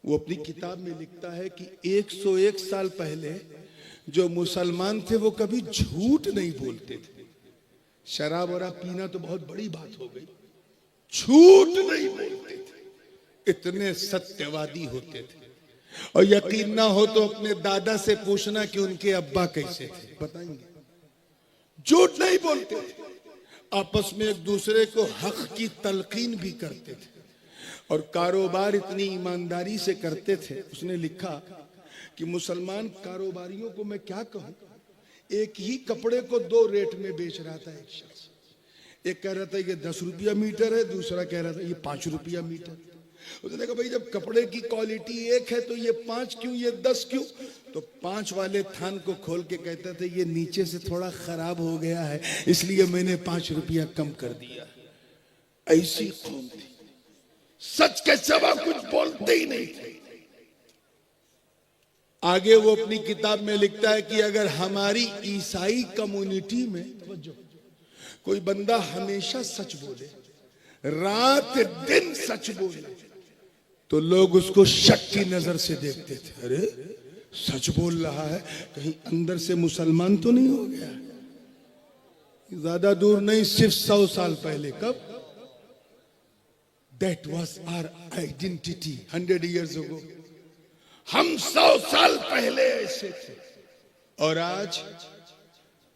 वो अपनी किताब में लिखता है कि 101 साल पहले जो मुसलमान थे वो कभी झूठ नहीं बोलते थे। शराब वराब पीना तो बहुत बड़ी बात हो गई, झूठ नहीं बोलते थे, इतने सत्यवादी होते थे। और यकीन ना हो तो अपने दादा से पूछना कि उनके अब्बा कैसे थे, बताएंगे। झूठ नहीं बोलते थे, आपस में एक दूसरे को हक की तलकीन भी करते थे, और कारोबार इतनी ईमानदारी से करते थे। उसने लिखा कि मुसलमान कारोबारियों को मैं क्या कहूं, एक ही कपड़े को 2 रेट में बेच रहा था एक शख्स। एक कह रहा था ये 10 रुपया मीटर है, दूसरा कह रहा था ये 5 रुपया मीटर। उसने कहा भाई जब कपड़े की क्वालिटी एक है तो ये 5 क्यों, ये 10 क्यों? तो 5 वाले थान को खोल के कहता था ये नीचे से थोड़ा खराब हो गया है इसलिए मैंने 5 रुपया कम कर दिया। ऐसी कौम थी, सच के सिवा कुछ बोलते ही नहीं थे। आगे वो अपनी किताब में लिखता है कि अगर हमारी ईसाई कम्युनिटी में कोई बंदा हमेशा सच बोले, रात दिन सच बोले, तो लोग उसको शक की नजर से देखते थे। अरे सच बोल रहा है, कहीं अंदर से मुसलमान तो नहीं हो गया? ज्यादा दूर नहीं, सिर्फ 100 साल पहले। कब? That was our identity 100 years ago. हम 100 साल पहले ऐसे थे। और आज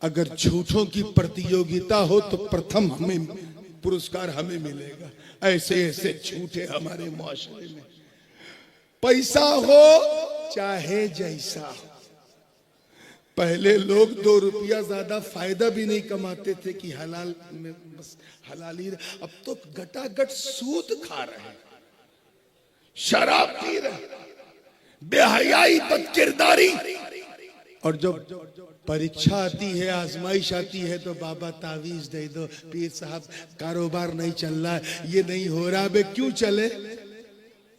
अगर झूठों की प्रतियोगिता हो तो प्रथम हमें पुरस्कार हमें मिलेगा। ऐसे ऐसे झूठे हमारे मुआशरे में। पैसा हो चाहे जैसा हो, पहले लोग 2 रुपया ज्यादा फायदा भी नहीं कमाते थे कि हलाल में बस हलाली। अब तो गटागट सूद खा रहे हैं, शराब पी रहे, बेहयाई बदकिरदारी। और जब परीक्षा आती है, आजमाइश आती है, तो बाबा तावीज दे दो, पीर साहब कारोबार नहीं चल रहा है, ये नहीं हो रहा। बे क्यों चले?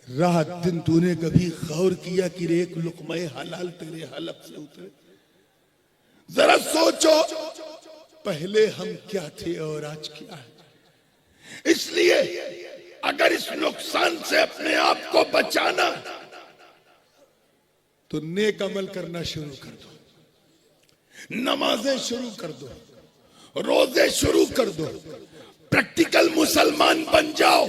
रात दिन तूने कभी गौर किया कि एक लुक़्मा हलाल तेरे हलक से उतरे? जरा सोचो पहले हम क्या थे और आज क्या है। इसलिए अगर इस नुकसान से अपने आप को बचाना तो नेक अमल करना शुरू कर दो, नमाजें शुरू कर दो, रोजे शुरू कर दो, प्रैक्टिकल मुसलमान बन जाओ।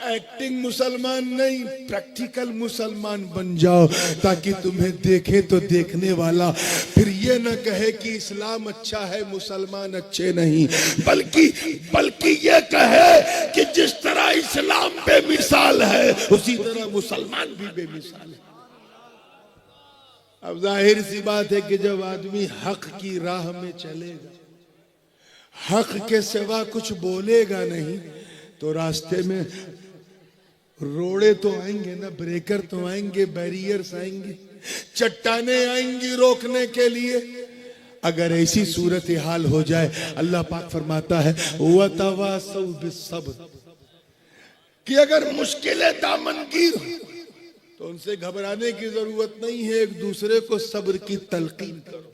एक्टिंग मुसलमान नहीं, प्रैक्टिकल मुसलमान बन जाओ, ताकि तुम्हें देखे तो देखने वाला फिर ये न कहे कि इस्लाम अच्छा है मुसलमान अच्छे नहीं, बल्कि ये कहे कि जिस तरह इस्लाम बेमिसाल है उसी तरह मुसलमान भी बेमिसाल है। अब जाहिर सी बात है कि जब आदमी हक की राह में चलेगा, हक के सिवा कुछ बोलेगा नहीं, तो रास्ते में रोड़े तो आएंगे ना, ब्रेकर तो आएंगे, बैरियर्स आएंगे, चट्टाने आएंगी रोकने के लिए। अगर ऐसी सूरत हाल हो जाए, अल्लाह पाक फरमाता है वतवासौ बिस्सब्र, कि अगर मुश्किलें दामनगीर हो तो उनसे घबराने की जरूरत नहीं है, एक दूसरे को सब्र की तलकीन करो।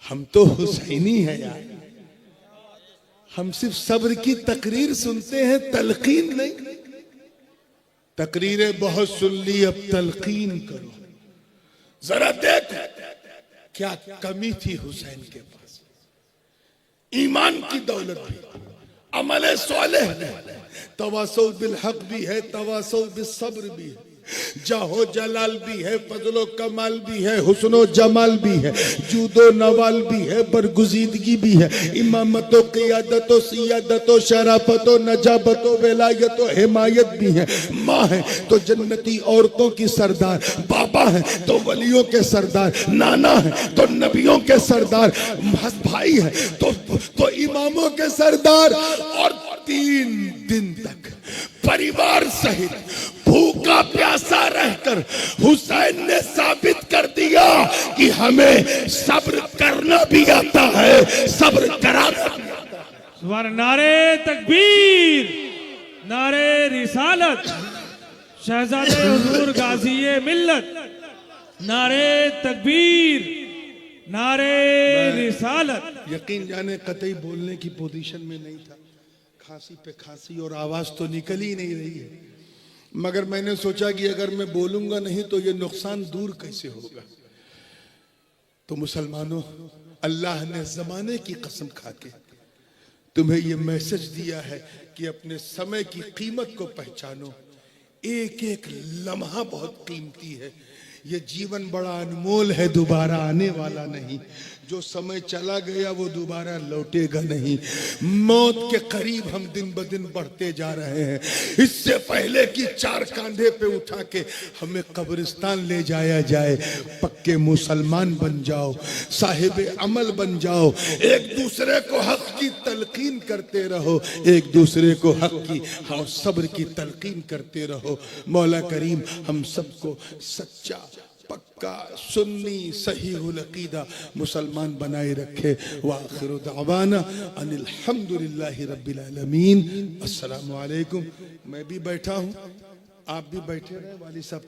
हम तो हुसैनी है यार, हम सिर्फ सब्र की तकरीर सुनते हैं, तलकीन नहीं। तकरीरें बहुत सुन ली, अब तलकीन करो। जरा देख क्या कमी थी हुसैन के पास, ईमान की दौलत भी, अमल सालेह भी, तवासौ बिल हक भी है, तवासौ बिस सब्र भी है, जाहो जलाल भी है, फजलो कमाल भी है, हुस्नो जमाल भी है, जूदो नवाल भी है, बरगुजीदगी भी है, इमामतो क़ियादतो सियादतो शराफतो नजाबतो विलायतो हिमायत भी है। माँ है तो जन्नती औरतों की सरदार, बाबा है तो वलियों के सरदार, नाना है तो नबियों के सरदार, भाई है तो इमामों के सरदार। और 3 दिन तक परिवार सहित भूखा प्यासा रहकर हुसैन ने साबित कर दिया कि हमें सब्र करना भी आता है, सब्र कराना भी आता है। सुभान नारे तकबीर, नारे रिसालत, शहजादे हुजूर गाज़ी मिल्लत, नारे तकबीर, नारे रिसालत। यकीन जाने कतई बोलने की पोजीशन में नहीं था, खांसी पे खांसी और आवाज तो निकल ही नहीं रही है, मगर मैंने सोचा कि अगर मैं बोलूंगा नहीं तो ये नुकसान दूर कैसे होगा। तो मुसलमानों, अल्लाह ने जमाने की कसम खाके तुम्हें ये मैसेज दिया है कि अपने समय की कीमत को पहचानो। एक एक लम्हा बहुत कीमती है, ये जीवन बड़ा अनमोल है, दोबारा आने वाला नहीं। जो समय चला गया वो दोबारा लौटेगा नहीं। मौत के करीब हम दिन ब दिन बढ़ते जा रहे हैं। इससे पहले कि 4 कांधे पे उठा के हमें कब्रिस्तान ले जाया जाए, पक्के मुसलमान बन जाओ, साहिब अमल बन जाओ, एक दूसरे को हक की तलकीन करते रहो, एक दूसरे को हक की और सब्र की तलकीन करते रहो। मौला करीम हम सबको सच्चा, पक्का, सुन्नी, सहीहुल अकीदा मुसलमान बनाए रखे। व आखिरु दावाना अनिल हम्दुलिल्लाहि रब्बिल आलमीन। अस्सलामु अलैकुम। मैं भी बैठा हूँ, आप भी बैठे रहे, वाली साहब।